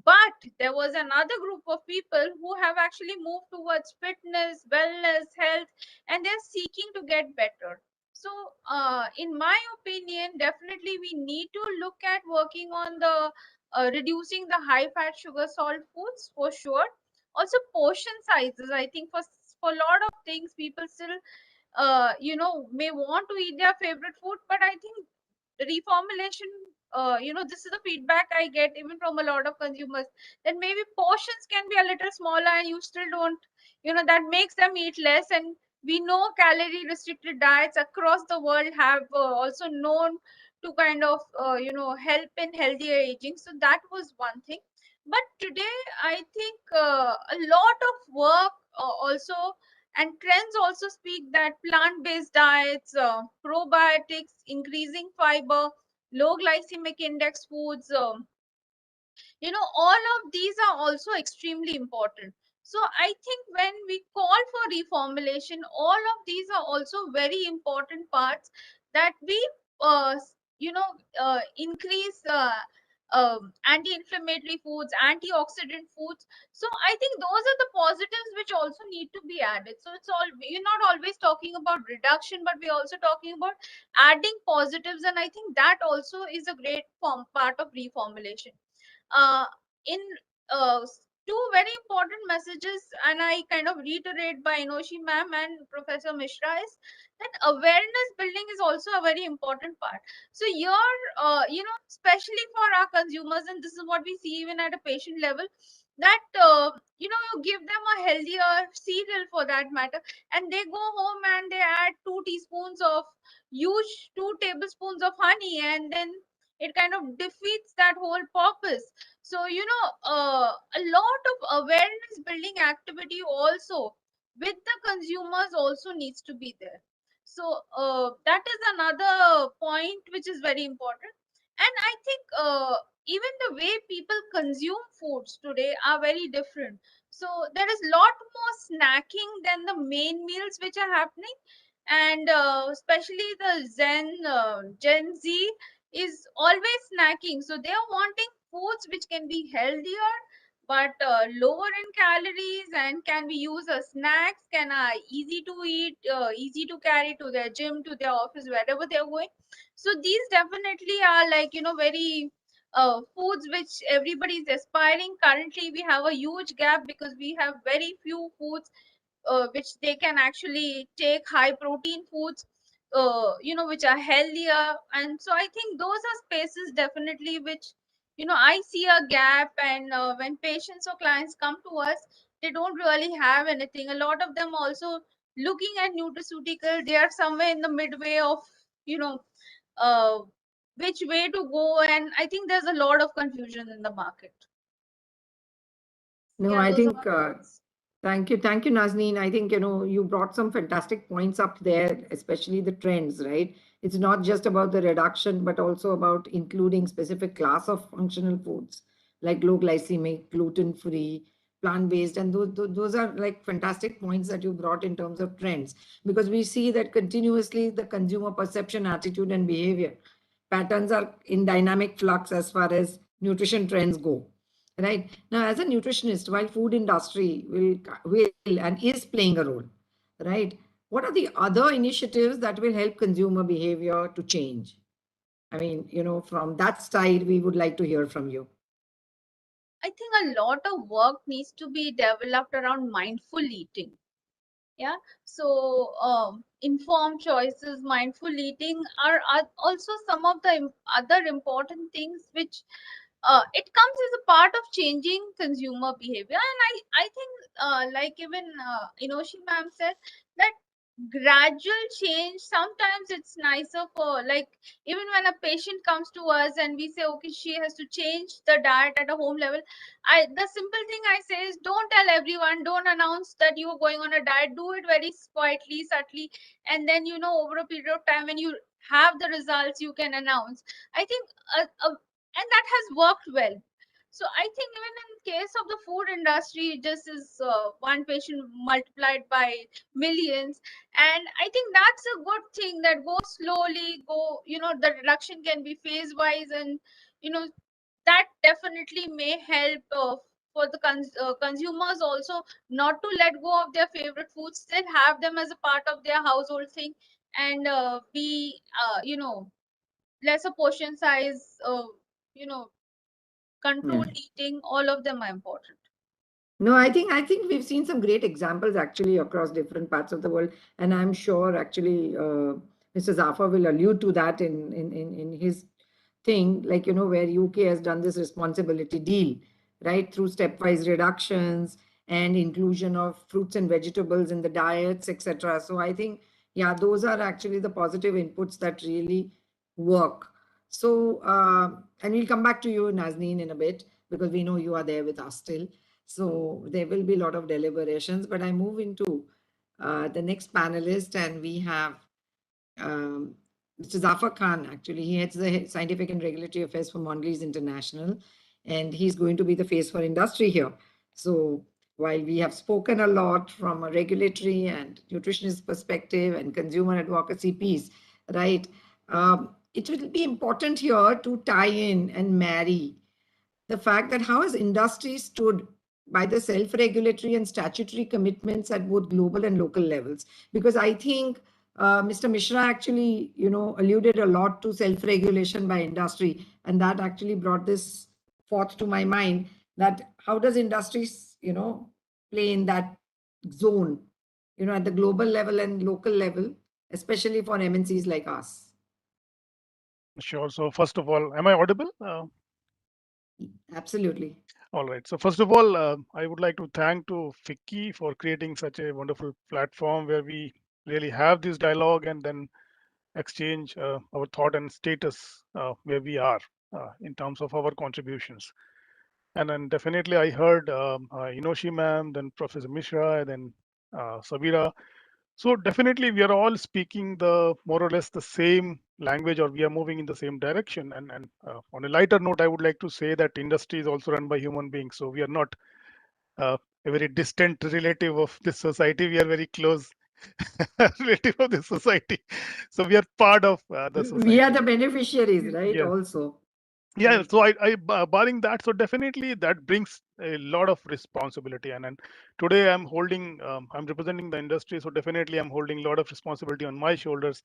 But there was another group of people who have actually moved towards fitness, wellness, health, and they're seeking to get better. So, in my opinion, definitely we need to look at working on the reducing the high fat, sugar, salt foods for sure. Also, portion sizes. I think for a lot of things, people still may want to eat their favorite food, but I think reformulation, this is the feedback I get even from a lot of consumers, that maybe portions can be a little smaller and you still don't, that makes them eat less. And we know calorie restricted diets across the world have also known to kind of help in healthier aging. So that was one thing. But today I think a lot of work also, and trends also speak that plant-based diets, probiotics, increasing fiber, low glycemic index foods, all of these are also extremely important. So I think when we call for reformulation, all of these are also very important parts, that we increase anti-inflammatory foods, antioxidant foods. So I think those are the positives which also need to be added. So it's all, we're not always talking about reduction, but we're also talking about adding positives, and I think that also is a great part of reformulation. uh, in two very important messages, and I kind of reiterate by Inoshi ma'am and Professor Mishra, is that awareness building is also a very important part. So here, especially for our consumers, and this is what we see even at a patient level, that you give them a healthier cereal for that matter, and they go home and they add 2 teaspoons of huge 2 tablespoons of honey, and then it kind of defeats that whole purpose. So a lot of awareness building activity also with the consumers also needs to be there. So that is another point which is very important. And I think even the way people consume foods today are very different. So there is lot more snacking than the main meals which are happening. and especially the Gen Z is always snacking, so they are wanting foods which can be healthier but lower in calories and can be used as snacks, can easy to eat, easy to carry to their gym, to their office, wherever they're going. So these definitely are like, very foods which everybody is aspiring. Currently we have a huge gap because we have very few foods which they can actually take, high protein foods, which are healthier. And so I think those are spaces definitely which, I see a gap. And when patients or clients come to us, they don't really have anything. A lot of them also looking at nutraceutical, they are somewhere in the midway of, you know, uh, which way to go. And I think there's a lot of confusion in the market. No, Yeah, I those are think, my points. thank you, Nazneen. I think, you brought some fantastic points up there, especially the trends, right? It's not just about the reduction, but also about including specific class of functional foods like low glycemic, gluten-free, plant-based, and those are like fantastic points that you brought in terms of trends, because we see that continuously the consumer perception, attitude, and behavior patterns are in dynamic flux as far as nutrition trends go. Right. Now, as a nutritionist, while food industry will and is playing a role, right? What are the other initiatives that will help consumer behavior to change? I mean, from that side, we would like to hear from you. I think a lot of work needs to be developed around mindful eating. Yeah. So informed choices, mindful eating are also some of the other important things which it comes as a part of changing consumer behavior. And I think like even Inoshi ma'am said that gradual change, sometimes it's nicer for, like, even when a patient comes to us and we say okay, she has to change the diet at a home level, the simple thing I say is, don't tell everyone, don't announce that you are going on a diet, do it very quietly, subtly, and then over a period of time when you have the results, you can announce. I think and that has worked well. So I think even in case of the food industry, this is one patient multiplied by millions. And I think that's a good thing, that go slowly, the reduction can be phase wise. And you know that definitely may help for the consumers also, not to let go of their favorite foods, still have them as a part of their household thing, and be lesser portion size, you know Yeah. controlled eating, all of them are important. No, I think we've seen some great examples actually across different parts of the world, and I'm sure actually Mr. Zafar will allude to that in his thing, like where UK has done this responsibility deal, right, through stepwise reductions and inclusion of fruits and vegetables in the diets, etc. So I think, yeah, those are actually the positive inputs that really work. So, and we'll come back to you, Nazneen, in a bit, because we know you are there with us still. So there will be a lot of deliberations, but I move into the next panelist, and we have Mr. Zafar Khan. Actually, he heads the Scientific and Regulatory Affairs for Mondelez International, and he's going to be the face for industry here. So while we have spoken a lot from a regulatory and nutritionist perspective and consumer advocacy piece, right, it will be important here to tie in and marry the fact that how has industry stood by the self-regulatory and statutory commitments at both global and local levels? Because I think Mr. Mishra actually, alluded a lot to self-regulation by industry, and that actually brought this forth to my mind, that how does industries, play in that zone, at the global level and local level, especially for MNCs like us. Sure. So first of all, am I audible? Absolutely. All right. So first of all, I would like to thank to Vicky for creating such a wonderful platform where we really have this dialogue and then exchange our thought and status where we are in terms of our contributions. And then definitely I heard Inoshi ma'am, then Professor Mishra, and then Sabira. So definitely we are all speaking the more or less the same language, or we are moving in the same direction. And on a lighter note, I would like to say that industry is also run by human beings. So we are not a very distant relative of this society. We are very close relative of the society. So we are part of the society. We are the beneficiaries, right? Yes. Also. Yeah, so barring that, so definitely that brings a lot of responsibility, and today I'm holding, I'm representing the industry, so definitely I'm holding a lot of responsibility on my shoulders.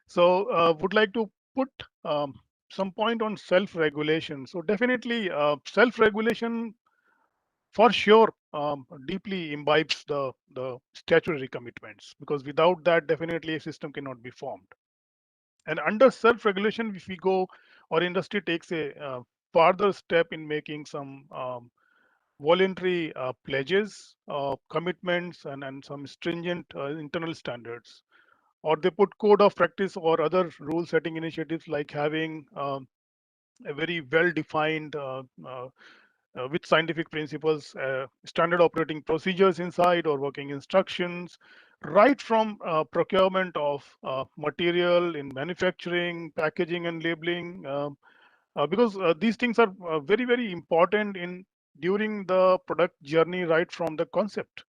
So would like to put some point on self-regulation. So definitely self-regulation for sure deeply imbibes the statutory commitments, because without that, definitely a system cannot be formed. And under self-regulation, if we go, our industry takes a further step in making some voluntary pledges, commitments, and some stringent internal standards. Or they put code of practice or other rule-setting initiatives, like having a very well-defined with scientific principles, standard operating procedures inside, or working instructions, right from procurement of material in manufacturing, packaging, and labeling, because these things are very important in during the product journey, right from the concept.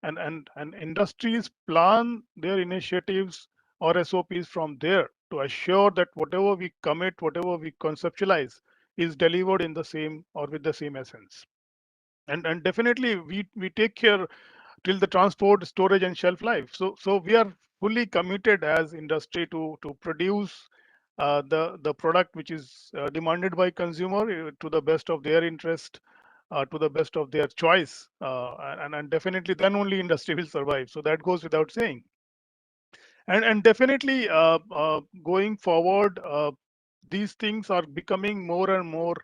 And industries plan their initiatives or SOPs from there to assure that whatever we commit, whatever we conceptualize, is delivered in the same or with the same essence. And definitely we take care till the transport, storage, and shelf life. So we are fully committed as industry to produce the product which is demanded by consumer, to the best of their interest, to the best of their choice, and definitely then only industry will survive. So that goes without saying. And definitely going forward, these things are becoming more and more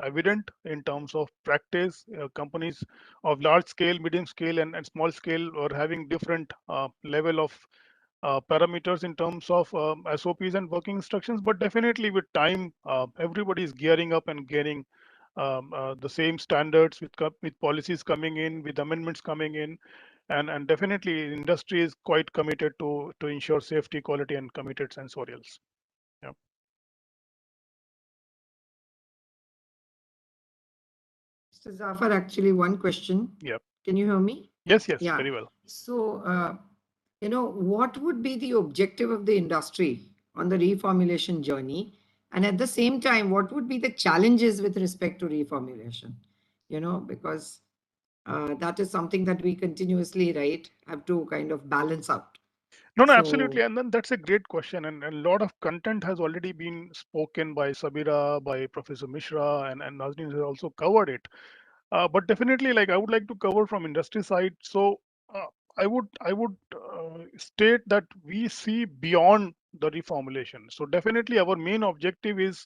evident in terms of practice. Companies of large scale, medium scale, and small scale are having different level of parameters in terms of SOPs and working instructions. But definitely with time, everybody is gearing up and getting the same standards, with policies coming in, with amendments coming in, and definitely industry is quite committed to ensure safety, quality, and committed sensorials. Yeah. Mr. Zafar, actually, one question. Yep. Can you hear me? Yes, Yeah. very well. So, what would be the objective of the industry on the reformulation journey? And at the same time, what would be the challenges with respect to reformulation? Because that is something that we continuously, right, have to kind of balance out. No, So- absolutely. And then that's a great question. And a lot of content has already been spoken by Sabira, by Professor Mishra, and Nazneen has also covered it. But definitely, like, I would like to cover from industry side. So uh, I would state that we see beyond the reformulation. So definitely our main objective is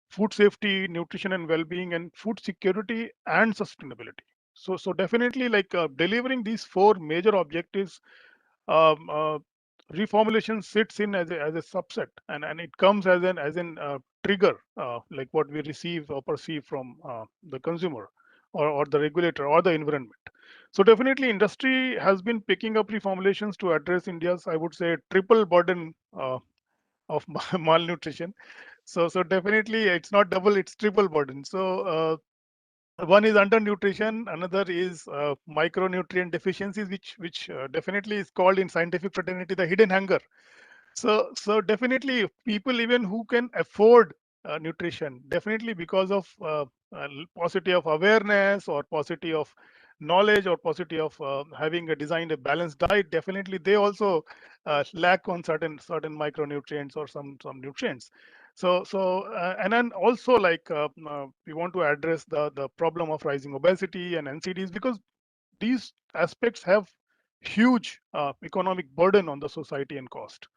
food safety, nutrition and well-being, and food security and sustainability. So definitely, like, delivering these four major objectives, um, uh, reformulation sits in as a subset, and it comes as an trigger, like what we receive or perceive from the consumer, or the regulator, or the environment. So definitely industry has been picking up reformulations to address India's, I would say, triple burden of malnutrition. So definitely it's not double, it's triple burden. So one is undernutrition, another is micronutrient deficiencies, which definitely is called in scientific fraternity the hidden hunger. So definitely people even who can afford nutrition, definitely because of paucity of awareness, or paucity of knowledge, or paucity of having designed a balanced diet, definitely they also lack on certain micronutrients or some nutrients. And then also, like, we want to address the problem of rising obesity and NCDs, because these aspects have huge economic burden on the society and cost.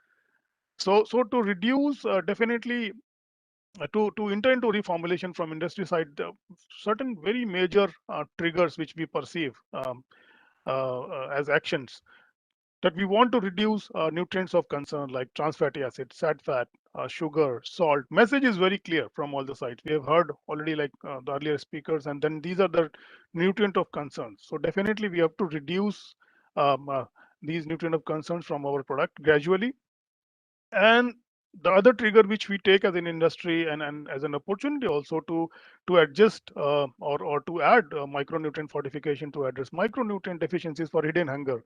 So to reduce, definitely, to enter into reformulation from industry side, certain very major triggers which we perceive as actions, that we want to reduce nutrients of concern, like trans fatty acids, sat fat, sugar, salt. Message is very clear from all the sides. We have heard already, like, the earlier speakers, and then these are the nutrient of concerns. So definitely we have to reduce these nutrient of concerns from our product gradually. And the other trigger which we take as an industry, and as an opportunity also, to adjust, or to add micronutrient fortification to address micronutrient deficiencies for hidden hunger.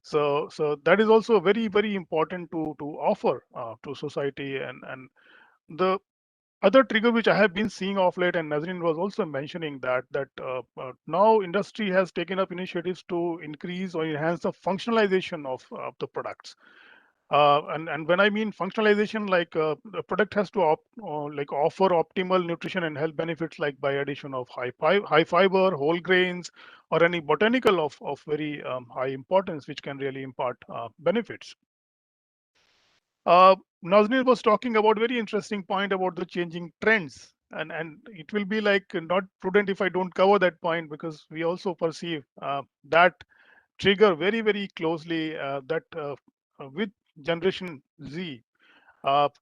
So that is also very, very important to offer to society. And the other trigger which I have been seeing of late, and Nazreen was also mentioning that now industry has taken up initiatives to increase or enhance the functionalization of the products. And when I mean functionalization, like the product has to like offer optimal nutrition and health benefits, like by addition of high fiber, whole grains, or any botanical of very high importance, which can really impart benefits. Nazneen was talking about very interesting point about the changing trends, and it will be like not prudent if I don't cover that point, because we also perceive that trigger very, very closely, that with Generation Z,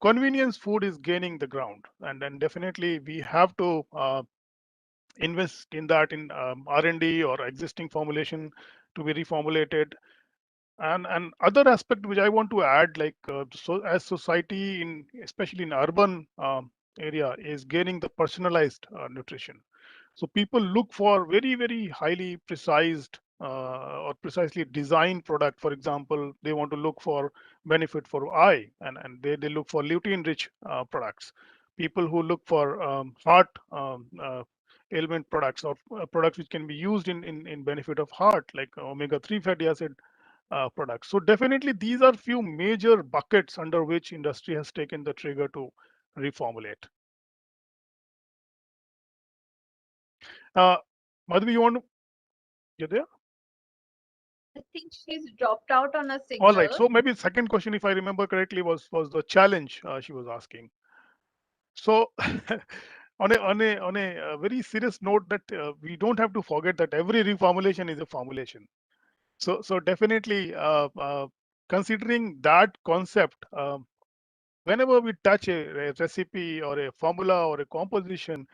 convenience food is gaining the ground, and then definitely we have to invest in that, in R&D or existing formulation to be reformulated. And other aspect which I want to add, like so as society, in especially in urban area, is gaining the personalized nutrition. So people look for very, very highly precised or precisely designed product. For example, they want to look for benefit for eye, and they look for lutein rich products. People who look for heart ailment products, or products which can be used in benefit of heart, like omega-3 fatty acid products. So definitely these are few major buckets under which industry has taken the trigger to reformulate. Madhavi, you want to, you there? I think she's dropped out on a All right. signal. So maybe second question, if I remember correctly, was the challenge she was asking. So on a very serious note, that we don't have to forget that every reformulation is a formulation. So definitely, considering that concept, whenever we touch a recipe or a formula or a composition,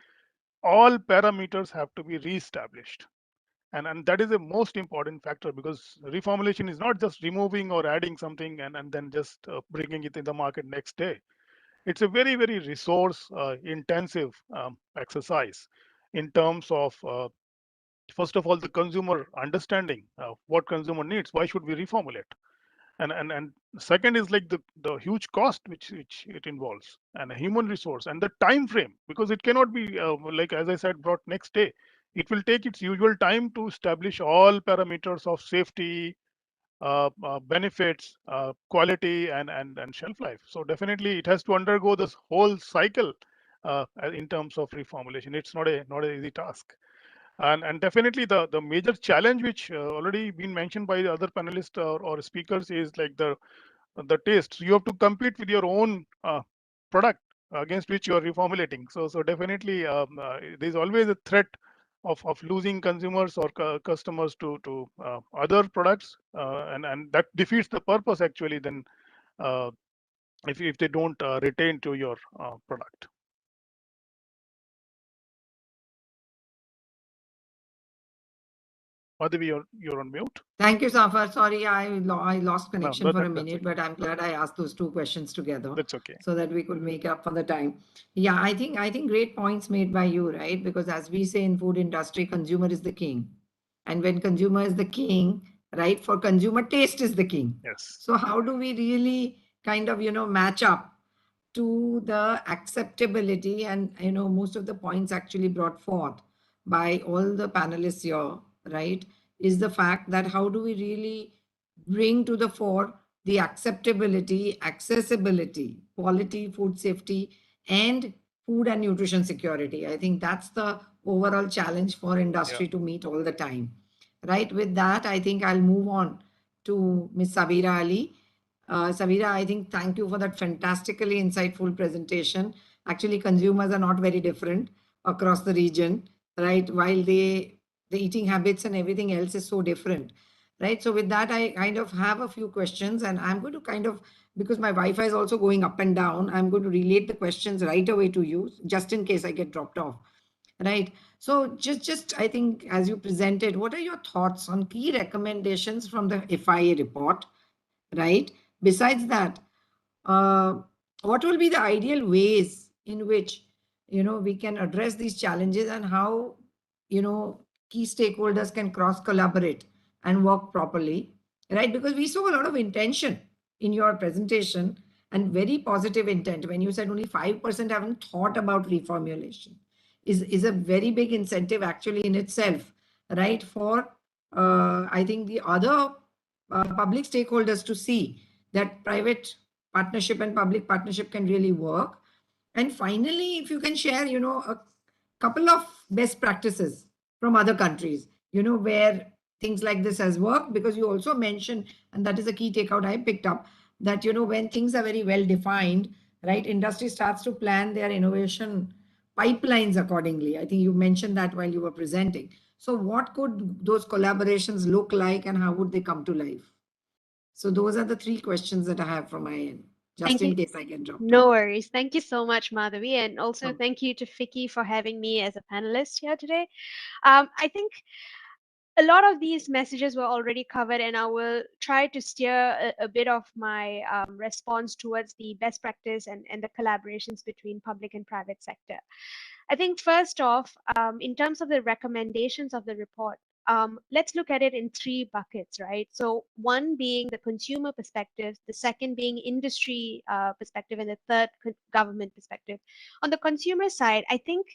all parameters have to be reestablished. And that is the most important factor, because reformulation is not just removing or adding something and then just bringing it in the market next day. It's a very, very resource intensive exercise in terms of, first of all, the consumer understanding what consumer needs. Why should we reformulate? And second is like the huge cost which it involves, and a human resource, and the time frame, because it cannot be like, as I said, brought next day. It will take its usual time to establish all parameters of safety, benefits, quality, and shelf life. So definitely it has to undergo this whole cycle in terms of reformulation. It's not an easy task. And definitely the major challenge, which already been mentioned by the other panelists or speakers, is like the taste. So you have to compete with your own product against which you are reformulating. So definitely there's always a threat of losing consumers or customers to other products, and that defeats the purpose actually then, uh, if they don't retain to your product. Madhavi, you're on mute. Thank you, Safar. Sorry, I lost No, connection for a that's minute, okay. but I'm glad I asked those two questions together That's okay. so that we could make up for the time. Yeah, I think great points made by you, right? Because as we say in food industry, consumer is the king. And when consumer is the king, right, for consumer, taste is the king. Yes. So how do we really kind of, match up to the acceptability? And, most of the points actually brought forth by all the panelists here, right, is the fact that how do we really bring to the fore the acceptability, accessibility, quality, food safety, and food and nutrition security. I think that's the overall challenge for industry to meet all the time. Right. With that, I think I'll move on to Ms. Sabira Ali. Sabira, I think thank you for that fantastically insightful presentation. Actually, consumers are not very different across the region, right? While the eating habits and everything else is so different, right? So with that, I kind of have a few questions, and I'm going to kind of, because my Wi-Fi is also going up and down, I'm going to relate the questions right away to you, just in case I get dropped off. Right. So just I think as you presented, what are your thoughts on key recommendations from the FIA report? Right. Besides that, uh, what will be the ideal ways in which we can address these challenges, and how key stakeholders can cross collaborate and work properly? right? Because we saw a lot of intention in your presentation and very positive intent. When you said only 5% haven't thought about reformulation, is a very big incentive actually in itself, right? For I think the other public stakeholders to see that private partnership and public partnership can really work. And finally, if you can share, a couple of best practices from other countries, where things like this has worked, because you also mentioned, and that is a key takeout I picked up, that, when things are very well defined, right, industry starts to plan their innovation pipelines accordingly. I think you mentioned that while you were presenting. So what could those collaborations look like and how would they come to life? So those are the three questions that I have from my end, just Thank you. in case I get dropped No off. worries. Thank you so much, Madhavi. And also Sure. thank you to Vicky for having me as a panelist here today. I think a lot of these messages were already covered, and I will try to steer a bit of my response towards the best practice and the collaborations between public and private sector. I think first off, in terms of the recommendations of the report, let's look at it in three buckets, right? So one being the consumer perspective, the second being industry perspective, and the third government perspective. On the consumer side, I think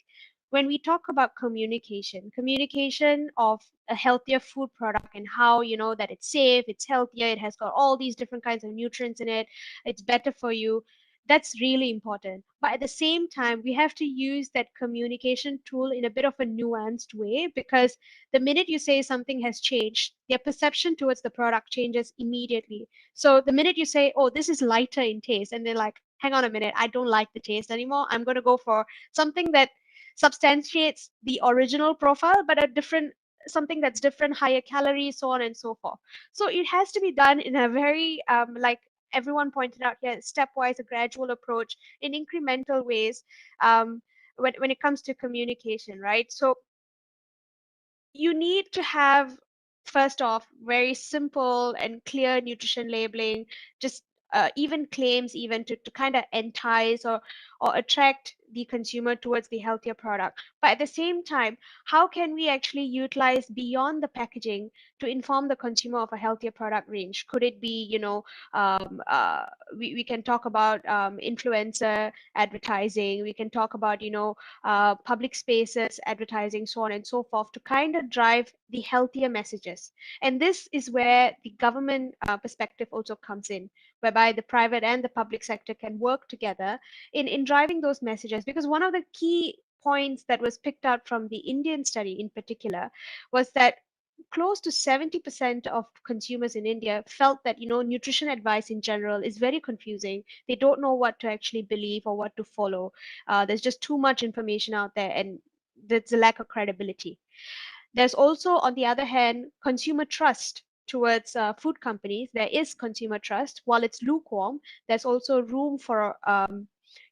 when we talk about communication of a healthier food product and how that it's safe, it's healthier, it has got all these different kinds of nutrients in it, it's better for you, that's really important. But at the same time, we have to use that communication tool in a bit of a nuanced way, because the minute you say something has changed, their perception towards the product changes immediately. So the minute you say, oh, this is lighter in taste, and they're like, hang on a minute, I don't like the taste anymore, I'm going to go for something that substantiates the original profile, but a different something that's different, higher calories, so on and so forth. So it has to be done in a very like everyone pointed out here, stepwise, a gradual approach in incremental ways, when it comes to communication, right? So you need to have, first off, very simple and clear nutrition labeling, just even claims, even to kind of entice or attract the consumer towards the healthier product. But at the same time, how can we actually utilize beyond the packaging to inform the consumer of a healthier product range? Could it be, um, uh, we can talk about influencer advertising, we can talk about, public spaces advertising, so on and so forth, to kind of drive the healthier messages. And this is where the government perspective also comes in, whereby the private and the public sector can work together in driving those messages. Because one of the key points that was picked out from the Indian study in particular was that close to 70% of consumers in India felt that, nutrition advice in general is very confusing. They don't know what to actually believe or what to follow. There's just too much information out there, and there's a lack of credibility. There's also, on the other hand, consumer trust towards food companies. There is consumer trust. While it's lukewarm, there's also room for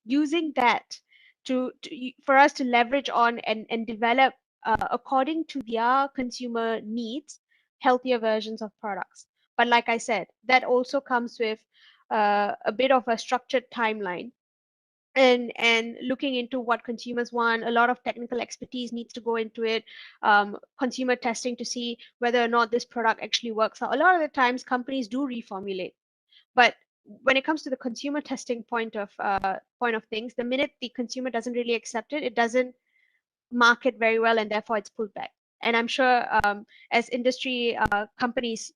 using that for us to leverage on and develop, according to their consumer needs, healthier versions of products. But like I said, that also comes with a bit of a structured timeline, and looking into what consumers want. A lot of technical expertise needs to go into it, consumer testing to see whether or not this product actually works out. A lot of the times companies do reformulate, but when it comes to the consumer testing point of things, the minute the consumer doesn't really accept it, it doesn't market very well, and therefore it's pulled back. And I'm sure, as industry companies,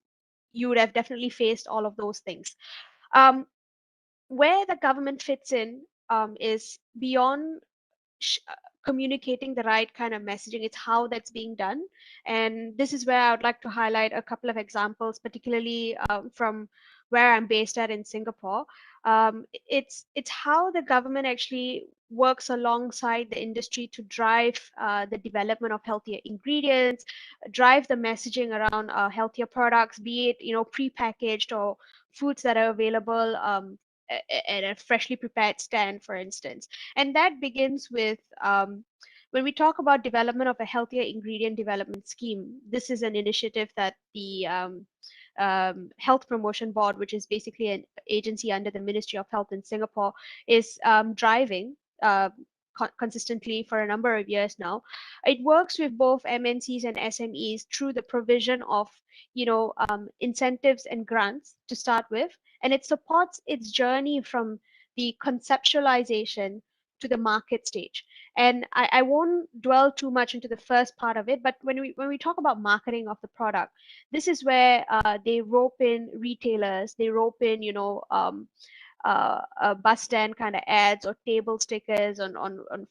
you would have definitely faced all of those things. Where the government fits in is beyond sh- uh, communicating the right kind of messaging. It's how that's being done. And this is where I would like to highlight a couple of examples, particularly from where I'm based at in Singapore. It's how the government actually works alongside the industry to drive the development of healthier ingredients, drive the messaging around healthier products, be it pre-packaged or foods that are available at a freshly prepared stand, for instance. And that begins with, when we talk about development of a healthier ingredient development scheme. This is an initiative that the Health Promotion Board, which is basically an agency under the Ministry of Health in Singapore, is driving. consistently for a number of years now. It works with both MNCs and SMEs through the provision of, incentives and grants to start with, and it supports its journey from the conceptualization to the market stage. And I won't dwell too much into the first part of it, but when we talk about marketing of the product, this is where they rope in retailers, they rope in, bus stand kind of ads or table stickers on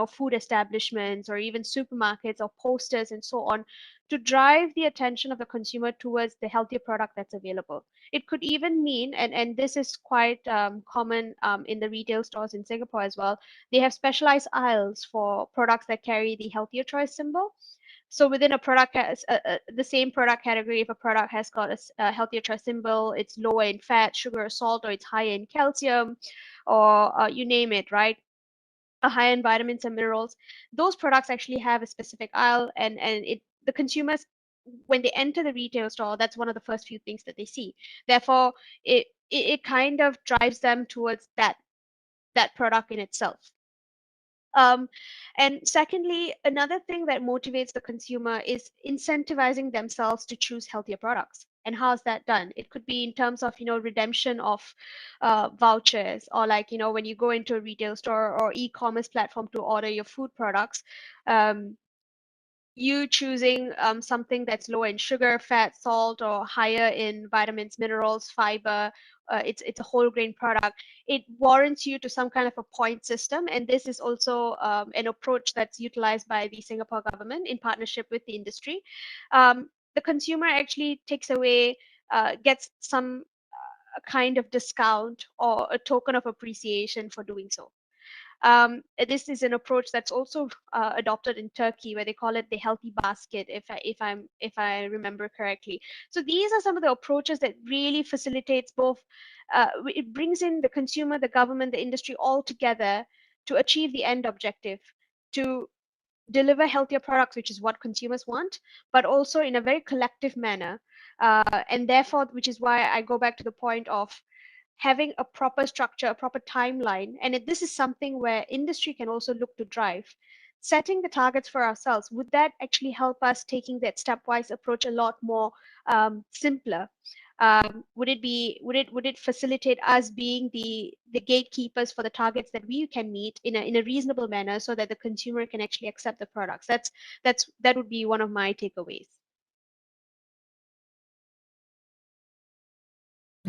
food establishments or even supermarkets or posters and so on, to drive the attention of the consumer towards the healthier product that's available. It could even mean, and this is quite common in the retail stores in Singapore as well, they have specialized aisles for products that carry the healthier choice symbol. So within a product, the same product category, if a product has got a healthier choice symbol, it's lower in fat, sugar, or salt, or it's higher in calcium, or you name it, right? A high in vitamins and minerals. Those products actually have a specific aisle, and the consumers, when they enter the retail store, that's one of the first few things that they see. Therefore, it kind of drives them towards that product in itself. And secondly, another thing that motivates the consumer is incentivizing themselves to choose healthier products. And how is that done? It could be in terms of, redemption of vouchers, or like, when you go into a retail store or e-commerce platform to order your food products, you choosing something that's low in sugar, fat, salt, or higher in vitamins, minerals, fiber. It's a whole grain product. It warrants you to some kind of a point system, and this is also an approach that's utilized by the Singapore government in partnership with the industry. The consumer actually takes away, gets some kind of discount or a token of appreciation for doing so. This is an approach that's also adopted in Turkey, where they call it the healthy basket, if I remember correctly. So these are some of the approaches that really facilitates both. It brings in the consumer, the government, the industry all together to achieve the end objective, to deliver healthier products, which is what consumers want, but also in a very collective manner. And therefore, which is why I go back to the point of having a proper structure, a proper timeline. And this is something where industry can also look to drive. Setting the targets for ourselves, would that actually help us taking that stepwise approach a lot more simpler? Would it facilitate us being the gatekeepers for the targets that we can meet in a reasonable manner, so that the consumer can actually accept the products? That would be one of my takeaways.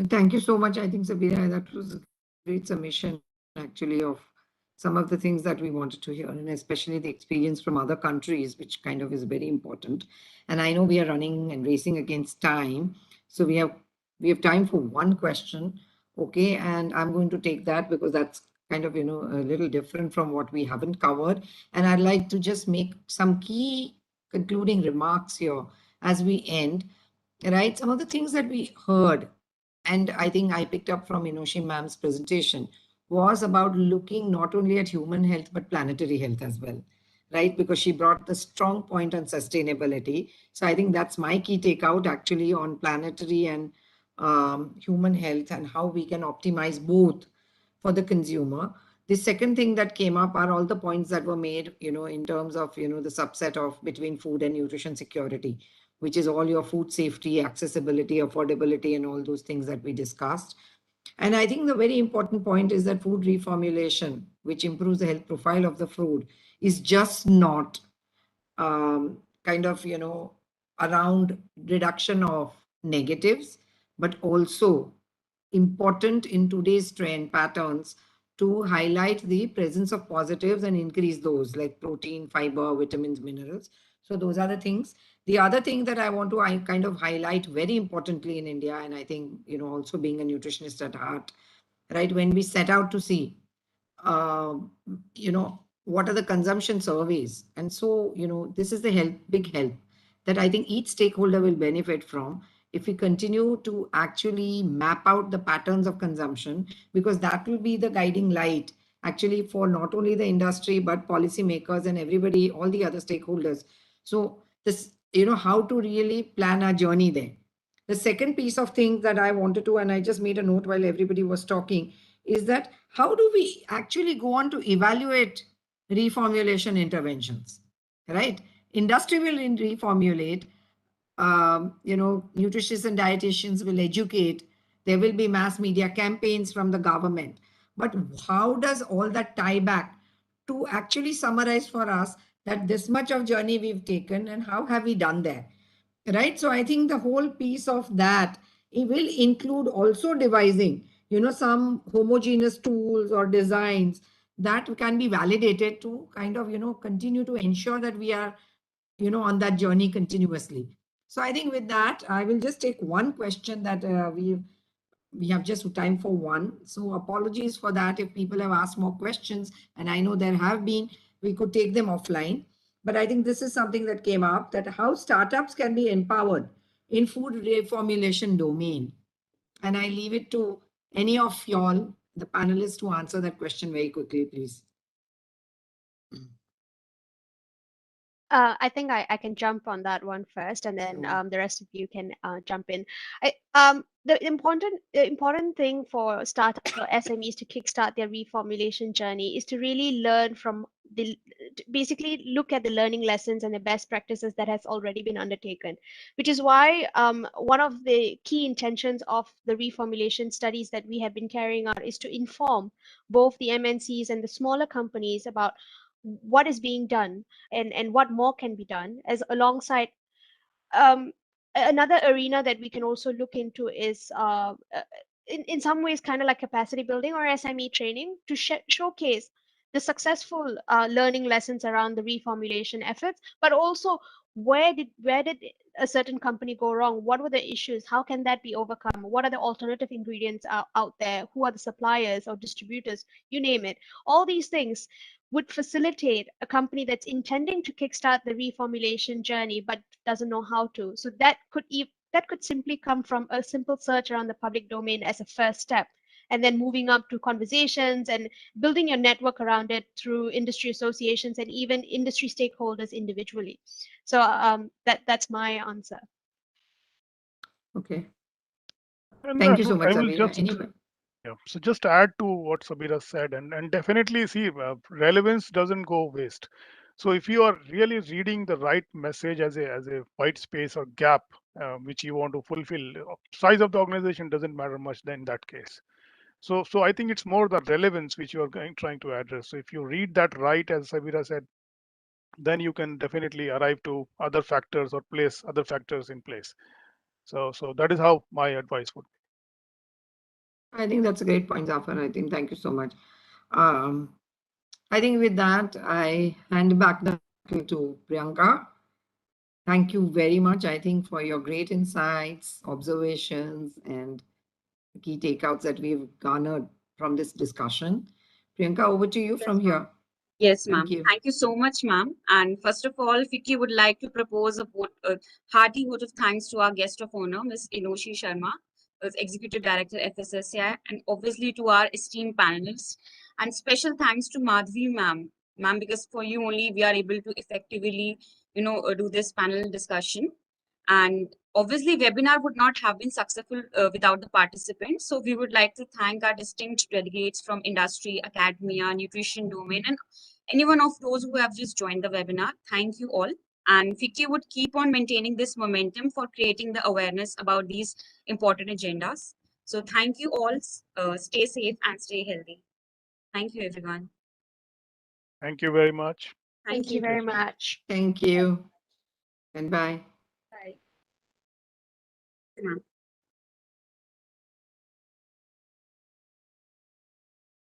Thank you so much. I think, Sabina, that was a great summation, actually, of some of the things that we wanted to hear, and especially the experience from other countries, which kind of is very important. And I know we are running and racing against time, so we have time for one question, okay? And I'm going to take that because that's kind of, a little different from what we haven't covered. And I'd like to just make some key concluding remarks here as we end, right? Some of the things that we heard, and I think I picked up from Inoshi ma'am's presentation, was about looking not only at human health, but planetary health as well, right? Because she brought the strong point on sustainability. So I think that's my key takeout, actually, on planetary and human health, and how we can optimize both for the consumer. The second thing that came up are all the points that were made, in terms of, the subset of between food and nutrition security, which is all your food safety, accessibility, affordability, and all those things that we discussed. And I think the very important point is that food reformulation, which improves the health profile of the food, is just not kind of, around reduction of negatives, but also important in today's trend patterns to highlight the presence of positives and increase those, like protein, fiber, vitamins, minerals. So those are the things. The other thing that I want to kind of highlight very importantly in India, and I think, also being a nutritionist at heart, right, when we set out to see, you know, what are the consumption surveys? And so, this is the big help that I think each stakeholder will benefit from if we continue to actually map out the patterns of consumption, because that will be the guiding light actually for not only the industry, but policymakers and everybody, all the other stakeholders. So this, how to really plan our journey there. The second piece of things that I wanted to, and I just made a note while everybody was talking, is that how do we actually go on to evaluate reformulation interventions, right? Industry will reformulate, nutritionists and dietitians will educate, there will be mass media campaigns from the government. But how does all that tie back to actually summarize for us that this much of journey we've taken and how have we done there, right? So I think the whole piece of that, it will include also devising, some homogeneous tools or designs that can be validated to kind of, continue to ensure that we are, on that journey continuously. So I think with that, I will just take one question that we have just time for one. So apologies for that if people have asked more questions, and I know there have been, we could take them offline. But I think this is something that came up, that how startups can be empowered in food reformulation domain. And I leave it to any of y'all, the panelists, to answer that question very quickly, please. I think I can jump on that one first, and then Sure. the rest of you can jump in. The important thing for startups or SMEs to kickstart their reformulation journey is to really learn from basically look at the learning lessons and the best practices that has already been undertaken, which is why one of the key intentions of the reformulation studies that we have been carrying out is to inform both the MNCs and the smaller companies about what is being done and what more can be done, as alongside another arena that we can also look into is in some ways kind of like capacity building or SME training to showcase the successful learning lessons around the reformulation efforts, but also where did a certain company go wrong? What were the issues? How can that be overcome? What are the alternative ingredients out there? Who are the suppliers or distributors? You name it. All these things would facilitate a company that's intending to kickstart the reformulation journey but doesn't know how to. So that could simply come from a simple search around the public domain as a first step, and then moving up to conversations and building your network around it through industry associations and even industry stakeholders individually. So that's my answer. Okay. And Thank you so much, I will Sabina. just Anyway. Yeah, so just add to what Sabira said, and definitely see relevance doesn't go waste. So if you are really reading the right message as a white space or gap which you want to fulfill, size of the organization doesn't matter much then in that case. So I think it's more the relevance which you are trying to address. So if you read that right, as Sabira said, then you can definitely arrive to other factors or place other factors in place. So that is how my advice would be. I think that's a great point, Zafar. I think thank you so much. I think with that, I hand back the mic to Priyanka. Thank you very much, I think, for your great insights, observations, and the key takeouts that we've garnered from this discussion. Priyanka, over to you from here. Yes, Thank ma'am. you. Thank you so much, ma'am. And first of all, Vicky would like to propose a hearty vote of thanks to our guest of honor, Ms. Inoshi Sharma, as Executive Director, FSSAI, and obviously to our esteemed panelists. And special thanks to Madhvi, ma'am, because for you only we are able to effectively, do this panel discussion. And obviously, webinar would not have been successful without the participants. So we would like to thank our distinct delegates from industry, academia, nutrition domain, and any one of those who have just joined the webinar. Thank you all. And FICCI would keep on maintaining this momentum for creating the awareness about these important agendas. So thank you all. Stay safe and stay healthy. Thank you, everyone. Thank you very much. Thank you very much. Thank you. And bye. Bye. Ma'am.